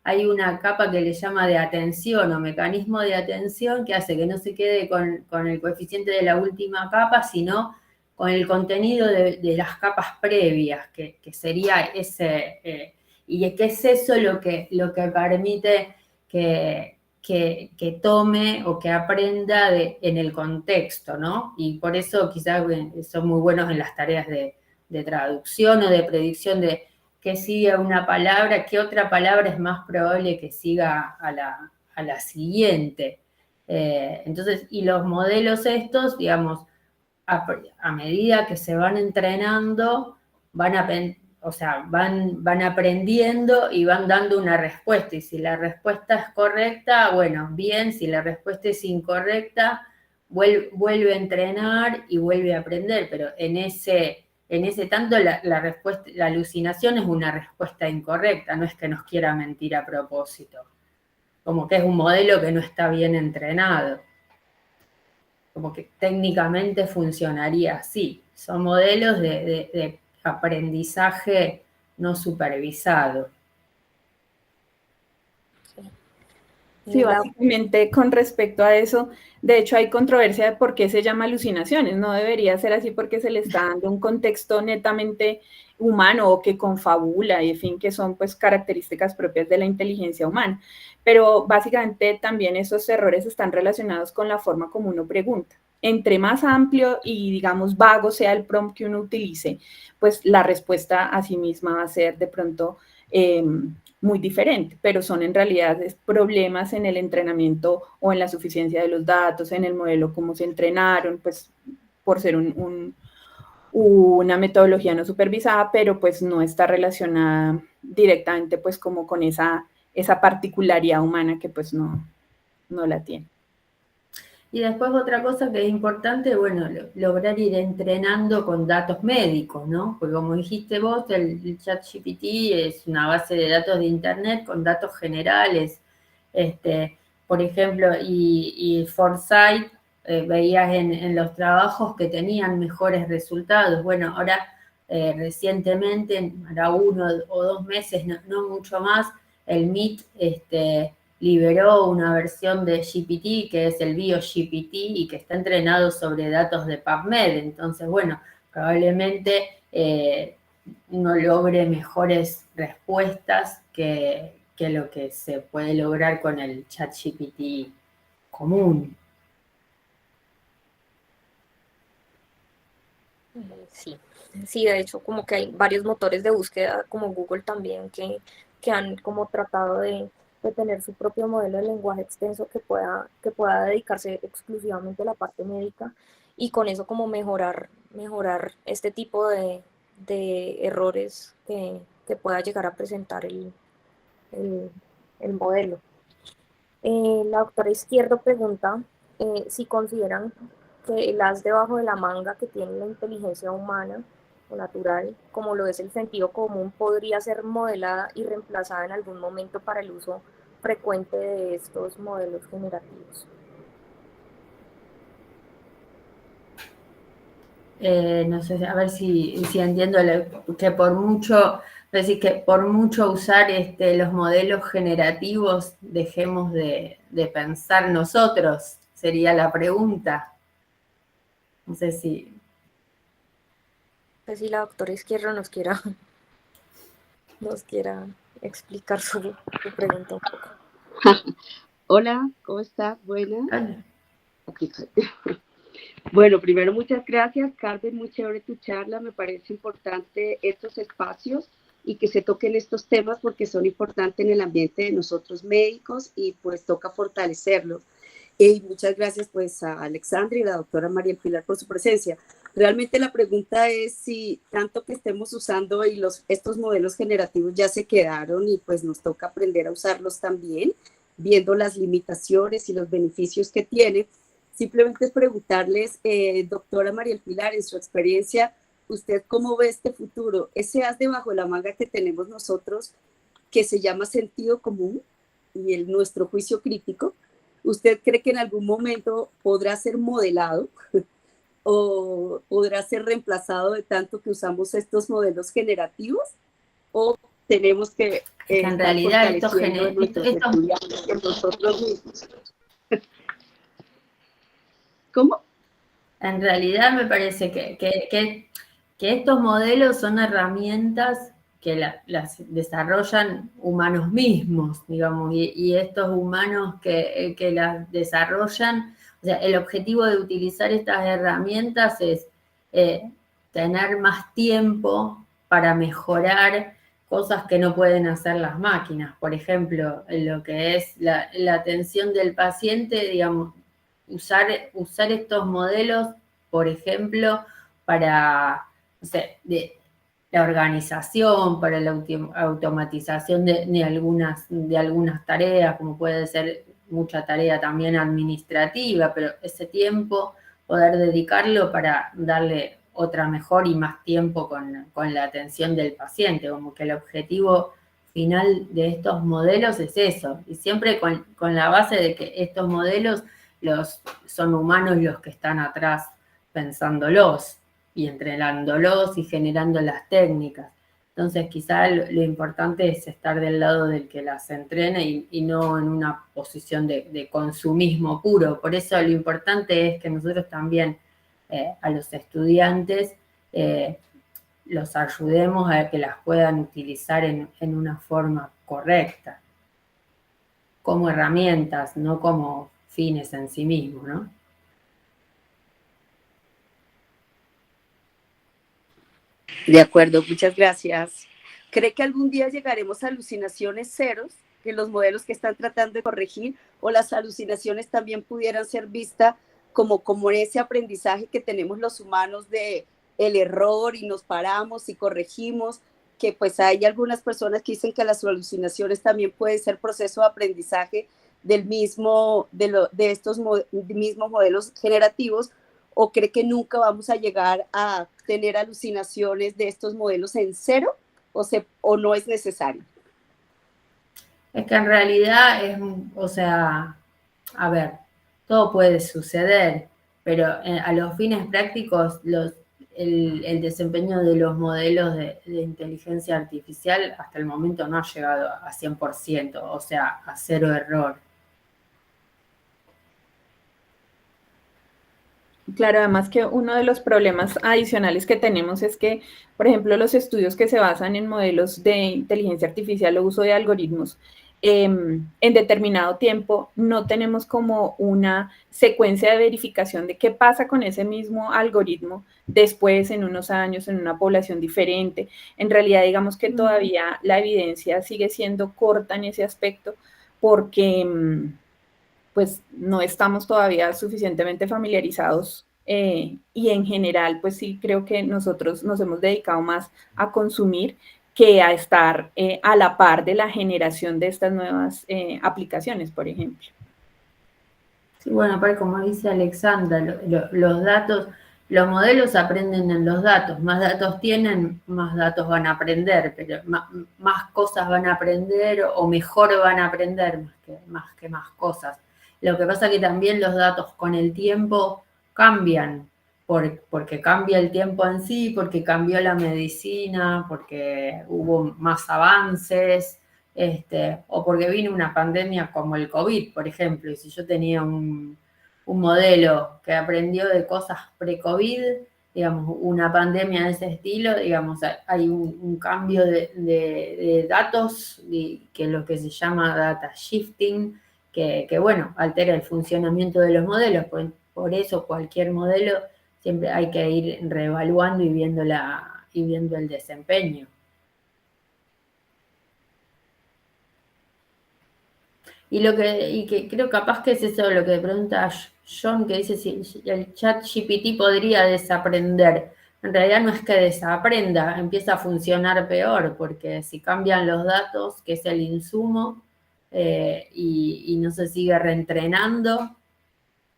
hay una capa que le llama de atención o mecanismo de atención que hace que no se quede con el coeficiente de la última capa, sino con el contenido de las capas previas, que sería ese, y que es eso lo que permite que tome o que aprenda en el contexto, ¿no? Y por eso quizás son muy buenos en las tareas de traducción o de predicción de qué sigue una palabra, qué otra palabra es más probable que siga a la siguiente. Entonces, y los modelos estos, digamos, a medida que se van entrenando, van aprendiendo y van dando una respuesta. Y si la respuesta es correcta, bueno, bien. Si la respuesta es incorrecta, vuelve a entrenar y vuelve a aprender. Pero en ese tanto la alucinación es una respuesta incorrecta, no es que nos quiera mentir a propósito. Como que es un modelo que no está bien entrenado. Como que técnicamente funcionaría así. Son modelos de aprendizaje no supervisado. Sí, básicamente con respecto a eso, de hecho hay controversia de por qué se llama alucinaciones. No debería ser así porque se le está dando un contexto netamente humano o que confabula y en fin, que son pues características propias de la inteligencia humana. Pero básicamente también esos errores están relacionados con la forma como uno pregunta. Entre más amplio y digamos vago sea el prompt que uno utilice, pues la respuesta a sí misma va a ser de pronto muy diferente, pero son en realidad problemas en el entrenamiento o en la suficiencia de los datos, en el modelo, cómo se entrenaron, pues por ser una metodología no supervisada, pero pues no está relacionada directamente pues como con esa particularidad humana que pues no la tiene. Y después otra cosa que es importante, bueno, lograr ir entrenando con datos médicos, ¿no? Porque como dijiste vos, el ChatGPT es una base de datos de Internet con datos generales. Por ejemplo, y Foresight, veías en los trabajos que tenían mejores resultados. Bueno, ahora recientemente, ahora 1 o 2 meses, no mucho más, el MIT liberó una versión de GPT que es el BioGPT y que está entrenado sobre datos de PubMed. Entonces, bueno, probablemente uno logre mejores respuestas que lo que se puede lograr con el ChatGPT común. Sí, de hecho, como que hay varios motores de búsqueda, como Google también, que han como tratado de tener su propio modelo de lenguaje extenso que pueda dedicarse exclusivamente a la parte médica y con eso como mejorar este tipo de errores que pueda llegar a presentar el modelo. La doctora Izquierdo pregunta si consideran que el as debajo de la manga que tiene la inteligencia humana o natural, como lo es el sentido común, podría ser modelada y reemplazada en algún momento para el uso frecuente de estos modelos generativos. No sé, a ver si entiendo que por mucho, decir que por mucho usar los modelos generativos dejemos de pensar nosotros, sería la pregunta. No sé si... Pues si la doctora Izquierdo nos quiera explicar su pregunta un poco. Hola, ¿cómo estás? Buenas. Hola. Bueno, primero muchas gracias, Carmen, muy chévere tu charla, me parece importante estos espacios y que se toquen estos temas porque son importantes en el ambiente de nosotros médicos y pues toca fortalecerlo. Y muchas gracias pues a Alexandra y a la doctora María Pilar por su presencia. Realmente la pregunta es si tanto que estemos usando y estos modelos generativos ya se quedaron y pues nos toca aprender a usarlos también, viendo las limitaciones y los beneficios que tiene. Simplemente es preguntarles, doctora María Pilar, en su experiencia, ¿usted cómo ve este futuro? Ese as debajo de la manga que tenemos nosotros, que se llama sentido común y nuestro juicio crítico, ¿usted cree que en algún momento podrá ser modelado o podrá ser reemplazado de tanto que usamos estos modelos generativos? ¿O tenemos que en realidad estos nosotros mismos? ¿Cómo? En realidad me parece que estos modelos son herramientas que las desarrollan humanos mismos, digamos, y estos humanos que las desarrollan, o sea, el objetivo de utilizar estas herramientas es tener más tiempo para mejorar cosas que no pueden hacer las máquinas. Por ejemplo, en lo que es la atención del paciente, digamos, usar estos modelos, por ejemplo, para, no sé, la organización, para la automatización de algunas tareas, como puede ser mucha tarea también administrativa, pero ese tiempo poder dedicarlo para darle otra mejor y más tiempo con la atención del paciente, como que el objetivo final de estos modelos es eso, y siempre con la base de que estos modelos son humanos los que están atrás pensándolos y entrenándolos y generando las técnicas. Entonces quizá lo importante es estar del lado del que las entrena y no en una posición de consumismo puro. Por eso lo importante es que nosotros también a los estudiantes los ayudemos a que las puedan utilizar en una forma correcta, como herramientas, no como fines en sí mismos, ¿no? De acuerdo, muchas gracias. ¿Cree que algún día llegaremos a alucinaciones ceros, que los modelos que están tratando de corregir, o las alucinaciones también pudieran ser vistas como ese aprendizaje que tenemos los humanos de el error y nos paramos y corregimos, que pues hay algunas personas que dicen que las alucinaciones también pueden ser proceso de aprendizaje de estos mismos modelos generativos? ¿O cree que nunca vamos a llegar a tener alucinaciones de estos modelos en cero o no es necesario? Es que en realidad o sea, a ver, todo puede suceder, pero a los fines prácticos el desempeño de los modelos de inteligencia artificial hasta el momento no ha llegado a 100%, o sea, a cero error. Claro, además que uno de los problemas adicionales que tenemos es que, por ejemplo, los estudios que se basan en modelos de inteligencia artificial o uso de algoritmos, en determinado tiempo no tenemos como una secuencia de verificación de qué pasa con ese mismo algoritmo después, en unos años, en una población diferente. En realidad, digamos que todavía la evidencia sigue siendo corta en ese aspecto porque pues no estamos todavía suficientemente familiarizados y en general, pues sí creo que nosotros nos hemos dedicado más a consumir que a estar a la par de la generación de estas nuevas aplicaciones, por ejemplo. Sí, bueno, pero como dice Alexandra, los datos, los modelos aprenden en los datos, más datos tienen, más datos van a aprender, pero más cosas van a aprender o mejor van a aprender más cosas. Lo que pasa es que también los datos con el tiempo cambian, porque cambia el tiempo en sí, porque cambió la medicina, porque hubo más avances, o porque vino una pandemia como el COVID, por ejemplo, y si yo tenía un modelo que aprendió de cosas pre-COVID, digamos, una pandemia de ese estilo, digamos, hay un cambio de datos, que es lo que se llama data shifting, que bueno, altera el funcionamiento de los modelos, por eso cualquier modelo siempre hay que ir reevaluando y viendo el desempeño. Y que creo capaz que es eso lo que pregunta John, que dice si el ChatGPT podría desaprender. En realidad no es que desaprenda, empieza a funcionar peor, porque si cambian los datos, que es el insumo, y no se sigue reentrenando,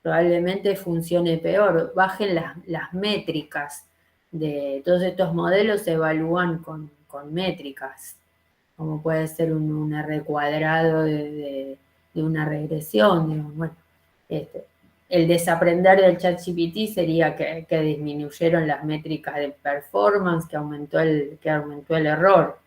probablemente funcione peor. Bajen las métricas de todos estos modelos, se evalúan con métricas, como puede ser un R cuadrado de una regresión. Digamos. Bueno, el desaprender del ChatGPT sería que disminuyeron las métricas de performance, que aumentó el error.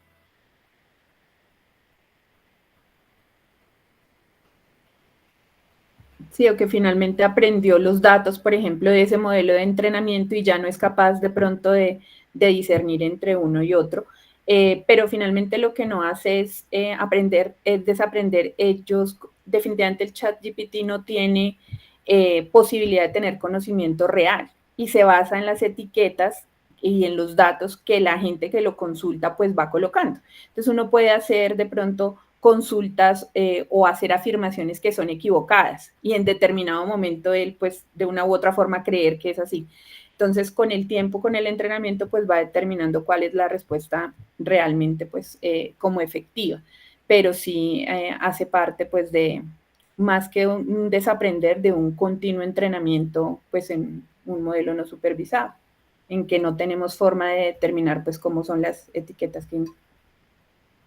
Sí, o que finalmente aprendió los datos, por ejemplo, de ese modelo de entrenamiento y ya no es capaz de pronto de discernir entre uno y otro. Pero finalmente lo que no hace es desaprender. Ellos, definitivamente el ChatGPT no tiene posibilidad de tener conocimiento real y se basa en las etiquetas y en los datos que la gente que lo consulta pues va colocando. Entonces uno puede hacer de pronto consultas o hacer afirmaciones que son equivocadas y en determinado momento él pues de una u otra forma creer que es así. Entonces con el tiempo, con el entrenamiento pues va determinando cuál es la respuesta realmente pues como efectiva, pero sí hace parte pues de más que un desaprender, de un continuo entrenamiento pues en un modelo no supervisado, en que no tenemos forma de determinar pues cómo son las etiquetas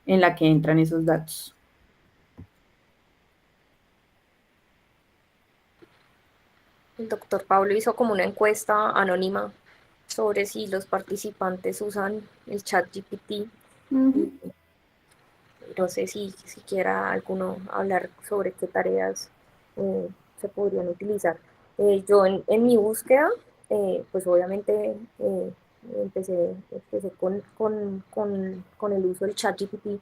en la que entran esos datos. El doctor Pablo hizo como una encuesta anónima sobre si los participantes usan el chat GPT. No sé si quiera alguno hablar sobre qué tareas se podrían utilizar. Yo en mi búsqueda, pues obviamente empecé con el uso del ChatGPT.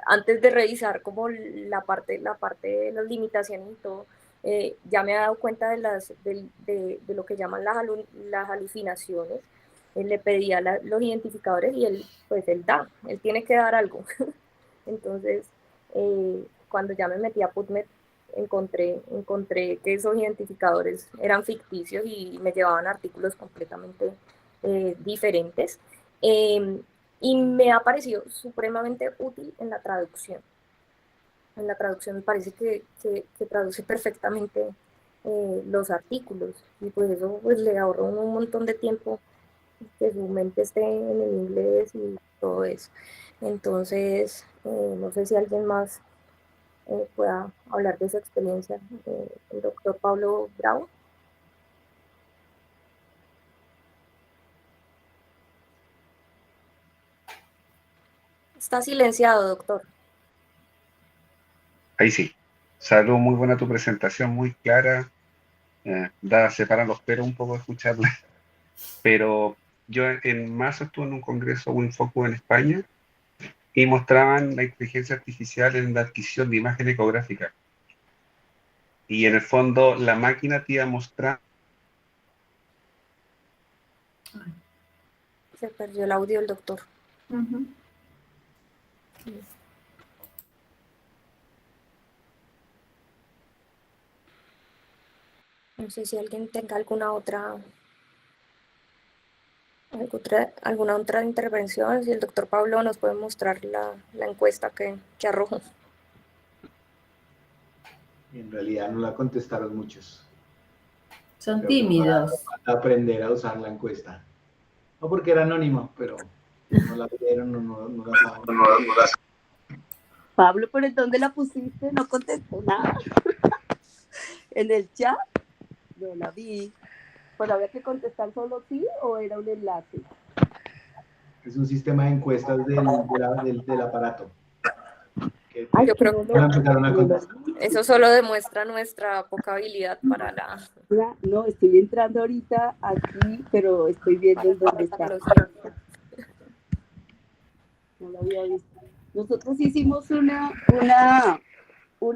Antes de revisar como la parte de las limitaciones y todo, ya me he dado cuenta de lo que llaman las alucinaciones. Le pedía los identificadores y él tiene que dar algo. Entonces, cuando ya me metí a PubMed, encontré que esos identificadores eran ficticios y me llevaban a artículos completamente diferentes. Y me ha parecido supremamente útil en la traducción. En la traducción me parece que traduce perfectamente los artículos y pues eso pues le ahorra un montón de tiempo que su mente esté en el inglés y todo eso. Entonces, no sé si alguien más pueda hablar de su experiencia. El doctor Pablo Bravo. Está silenciado, doctor. Ahí sí. Salud, muy buena tu presentación, muy clara. Separan los pelos un poco de escucharla. Pero yo en marzo estuve en un congreso WinFocus en España y mostraban la inteligencia artificial en la adquisición de imagen ecográfica. Y en el fondo la máquina te iba a mostrar. Se perdió el audio del doctor. Sí. No sé si alguien tenga alguna otra intervención, si el doctor Pablo nos puede mostrar la encuesta que arrojó. En realidad no la contestaron muchos. Son tímidos. Para aprender a usar la encuesta. No porque era anónimo, pero no la vieron, no la saben. Pablo, ¿pero en dónde la pusiste? No contestó nada. ¿En el chat? No la vi. ¿Pero había que contestar solo sí o era un enlace? Es un sistema de encuestas del aparato. Yo creo que eso solo demuestra nuestra poca habilidad para la... No, estoy entrando ahorita aquí, pero estoy viendo dónde está. No lo había visto. Nosotros hicimos un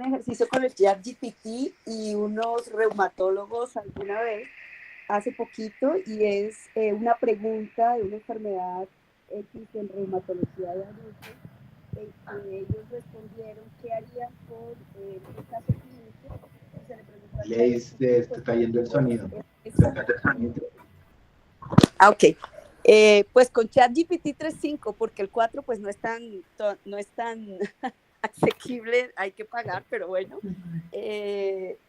ejercicio con el ChatGPT y unos reumatólogos alguna vez, hace poquito, y es una pregunta de una enfermedad X en reumatología de adultos. Ellos respondieron qué harían con el caso clínico. Se le preguntó te está yendo el sonido. Ok. Pues con ChatGPT 3.5, porque el 4 pues no es tan asequible, hay que pagar, pero bueno.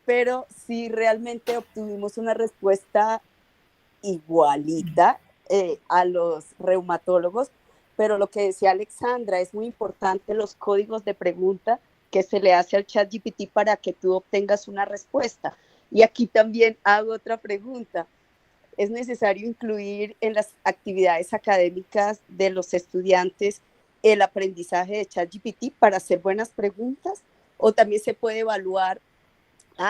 Pero sí realmente obtuvimos una respuesta igualita a los reumatólogos, pero lo que decía Alexandra, es muy importante los códigos de pregunta que se le hace al ChatGPT para que tú obtengas una respuesta. Y aquí también hago otra pregunta. ¿Es necesario incluir en las actividades académicas de los estudiantes el aprendizaje de ChatGPT para hacer buenas preguntas? ¿O también se puede evaluar?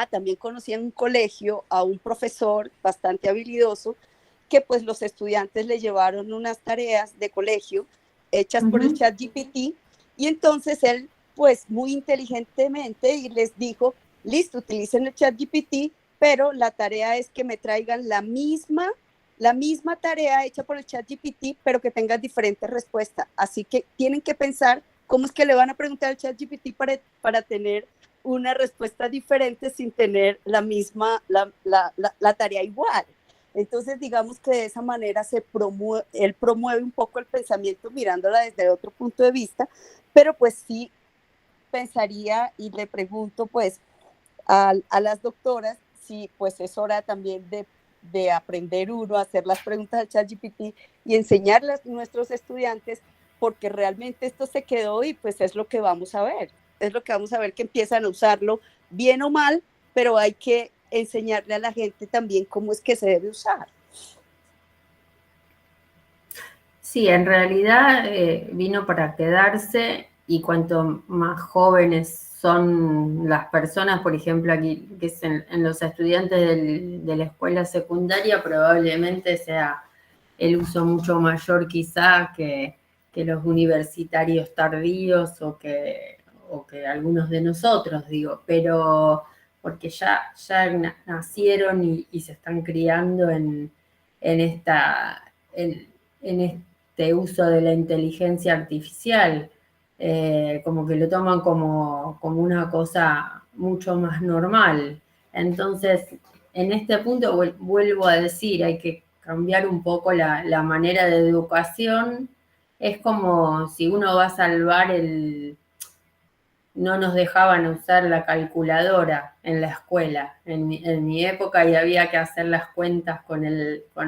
También conocí en un colegio a un profesor bastante habilidoso que pues los estudiantes le llevaron unas tareas de colegio hechas por el ChatGPT y entonces él pues muy inteligentemente y les dijo, listo, utilicen el ChatGPT, pero la tarea es que me traigan la misma la misma tarea hecha por el ChatGPT, pero que tenga diferentes respuestas. Así que tienen que pensar cómo es que le van a preguntar al ChatGPT para tener una respuesta diferente sin tener la misma, la tarea igual. Entonces, digamos que de esa manera él promueve un poco el pensamiento mirándola desde otro punto de vista, pero pues sí pensaría y le pregunto pues a las doctoras si pues es hora también de aprender uno a hacer las preguntas al ChatGPT y enseñarles a nuestros estudiantes, porque realmente esto se quedó y pues es lo que vamos a ver. Es lo que vamos a ver, que empiezan a usarlo bien o mal, pero hay que enseñarle a la gente también cómo es que se debe usar. Sí, en realidad vino para quedarse, y cuanto más jóvenes son las personas, por ejemplo aquí, que es en los estudiantes de la escuela secundaria, probablemente sea el uso mucho mayor quizá que los universitarios tardíos o que algunos de nosotros, digo, pero porque ya nacieron y se están criando en este uso de la inteligencia artificial, como que lo toman como una cosa mucho más normal. Entonces, en este punto vuelvo a decir, hay que cambiar un poco la manera de educación. Es como si uno va a salvar no nos dejaban usar la calculadora en la escuela. En mi época y había que hacer las cuentas con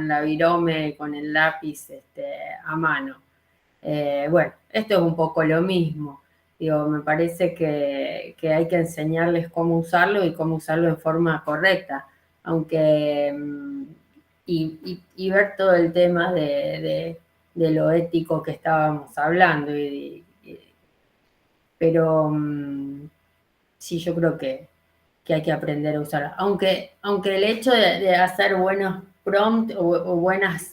la virome, con el lápiz a mano. Bueno, esto es un poco lo mismo. Digo, me parece que hay que enseñarles cómo usarlo y cómo usarlo de forma correcta. Aunque, y ver todo el tema de lo ético que estábamos hablando. Pero sí, yo creo que hay que aprender a usarla. Aunque el hecho de hacer buenos prompts o buenas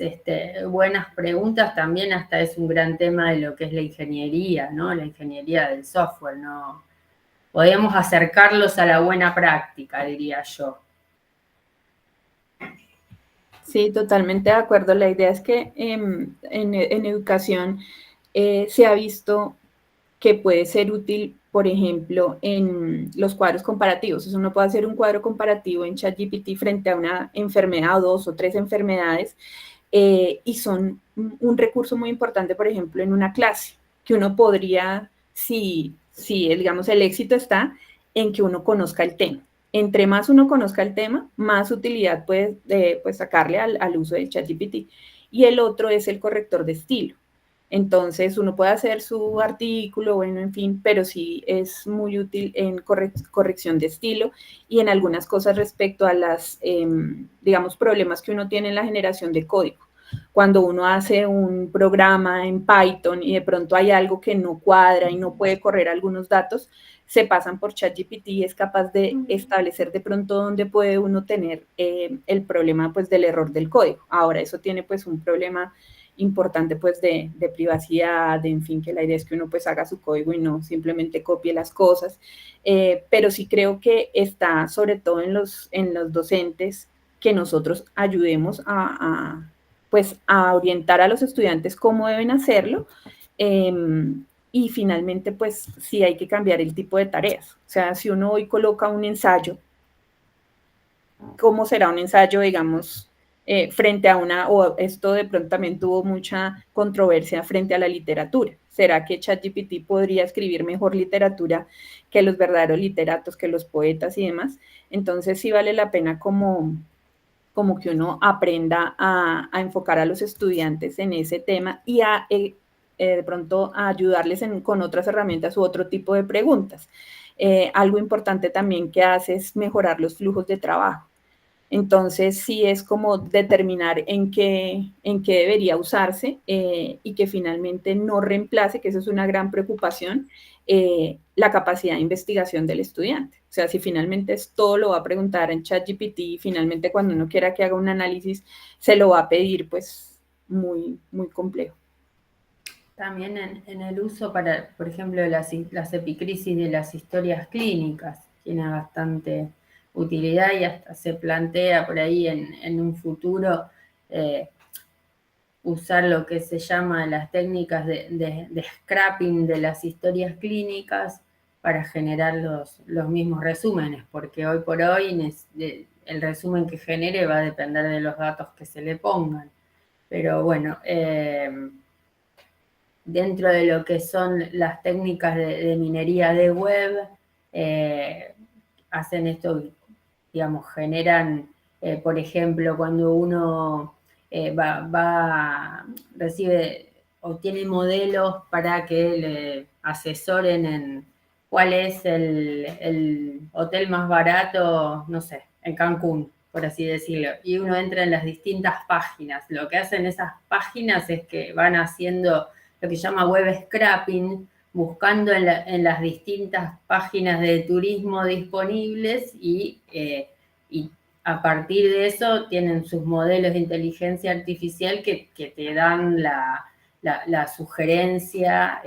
preguntas también hasta es un gran tema de lo que es la ingeniería, ¿no? La ingeniería del software, ¿no? Podemos acercarlos a la buena práctica, diría yo. Sí, totalmente de acuerdo. La idea es que en educación se ha visto que puede ser útil, por ejemplo, en los cuadros comparativos. Entonces uno puede hacer un cuadro comparativo en ChatGPT frente a una enfermedad o 2 o 3 enfermedades, y son un recurso muy importante, por ejemplo, en una clase, que uno podría, si digamos, el éxito está en que uno conozca el tema. Entre más uno conozca el tema, más utilidad puede pues, sacarle al uso del ChatGPT. Y el otro es el corrector de estilo. Entonces, uno puede hacer su artículo, bueno, en fin, pero sí es muy útil en corrección de estilo y en algunas cosas respecto a las, digamos, problemas que uno tiene en la generación de código. Cuando uno hace un programa en Python y de pronto hay algo que no cuadra y no puede correr algunos datos, se pasan por ChatGPT y es capaz de establecer de pronto dónde puede uno tener el problema pues del error del código. Ahora, eso tiene pues un problema importante pues de privacidad, en fin, que la idea es que uno pues haga su código y no simplemente copie las cosas, pero sí creo que está sobre todo en los docentes que nosotros ayudemos pues a orientar a los estudiantes cómo deben hacerlo, y finalmente pues sí hay que cambiar el tipo de tareas. O sea, si uno hoy coloca un ensayo, ¿cómo será un ensayo, digamos, frente a o esto de pronto también tuvo mucha controversia frente a la literatura? ¿Será que ChatGPT podría escribir mejor literatura que los verdaderos literatos, que los poetas y demás? Entonces sí vale la pena como que uno aprenda a enfocar a los estudiantes en ese tema y de pronto a ayudarles con otras herramientas u otro tipo de preguntas. Algo importante también que hace es mejorar los flujos de trabajo. Entonces, sí es como determinar en qué debería usarse, y que finalmente no reemplace, que eso es una gran preocupación, la capacidad de investigación del estudiante. O sea, si finalmente todo lo va a preguntar en ChatGPT y finalmente cuando uno quiera que haga un análisis se lo va a pedir, pues muy, muy complejo. También en el uso para, por ejemplo, las epicrisis de las historias clínicas, tiene bastante utilidad y hasta se plantea por ahí en un futuro usar lo que se llama las técnicas de scrapping de las historias clínicas para generar los mismos resúmenes, porque hoy por hoy el resumen que genere va a depender de los datos que se le pongan. Pero bueno, dentro de lo que son las técnicas de minería de web, hacen esto, digamos, generan, por ejemplo, cuando uno obtiene modelos para que le asesoren en cuál es el hotel más barato, no sé, en Cancún, por así decirlo. Y uno entra en las distintas páginas. Lo que hacen esas páginas es que van haciendo lo que se llama web scrapping, buscando en las distintas páginas de turismo disponibles y a partir de eso tienen sus modelos de inteligencia artificial que te dan la sugerencia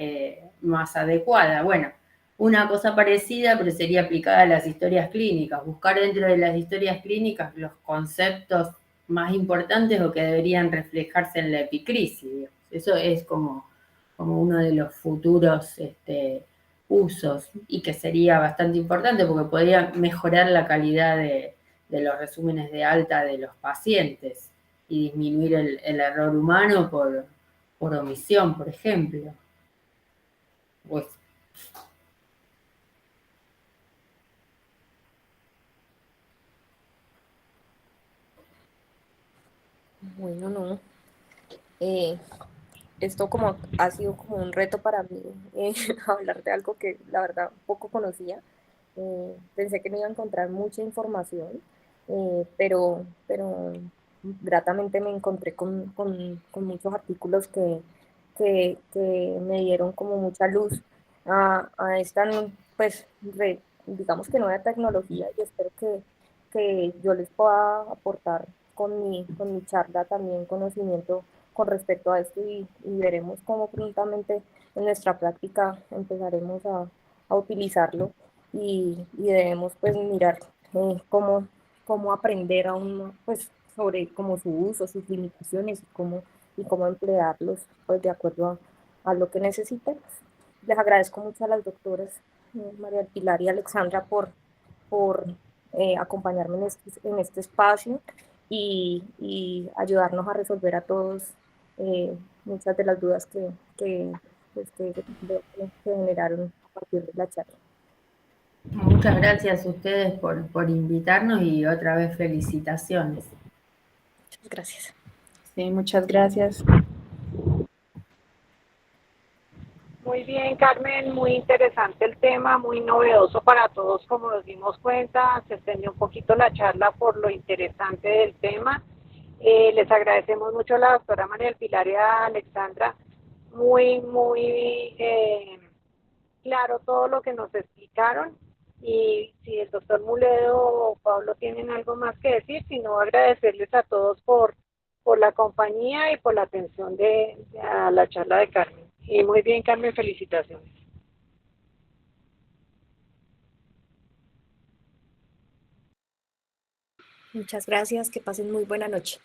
más adecuada. Bueno, una cosa parecida, pero sería aplicada a las historias clínicas. Buscar dentro de las historias clínicas los conceptos más importantes o que deberían reflejarse en la epicrisis. Eso es como uno de los futuros usos y que sería bastante importante porque podría mejorar la calidad de los resúmenes de alta de los pacientes y disminuir el error humano por omisión, por ejemplo. Pues, Bueno, no. Esto como ha sido como un reto para mí, hablar de algo que la verdad poco conocía. Pensé que no iba a encontrar mucha información, pero gratamente me encontré con muchos artículos que me dieron como mucha luz a esta, pues, digamos que nueva tecnología, y espero que yo les pueda aportar con mi charla también conocimiento con respecto a esto, y veremos cómo prontamente en nuestra práctica empezaremos a utilizarlo, y debemos pues mirar cómo aprender aún pues sobre cómo su uso, sus limitaciones y cómo emplearlos pues de acuerdo a lo que necesitemos. Les agradezco mucho a las doctoras María del Pilar y Alexandra por acompañarme en este espacio y ayudarnos a resolver a todos muchas de las dudas pues, que generaron a partir de la charla. muchas gracias a ustedes por invitarnos y otra vez felicitaciones. Muchas gracias. Sí, muchas gracias. Muy bien, Carmen, muy interesante el tema, muy novedoso para todos, como nos dimos cuenta. Se extendió un poquito la charla por lo interesante del tema. Les agradecemos mucho a la doctora María del Pilar y a Alexandra. Muy claro todo lo que nos explicaron. Y si el doctor Muledo o Pablo tienen algo más que decir, sino agradecerles a todos por la compañía y por la atención a la charla de Carmen. Y muy bien, Carmen, felicitaciones. Muchas gracias, que pasen muy buena noche.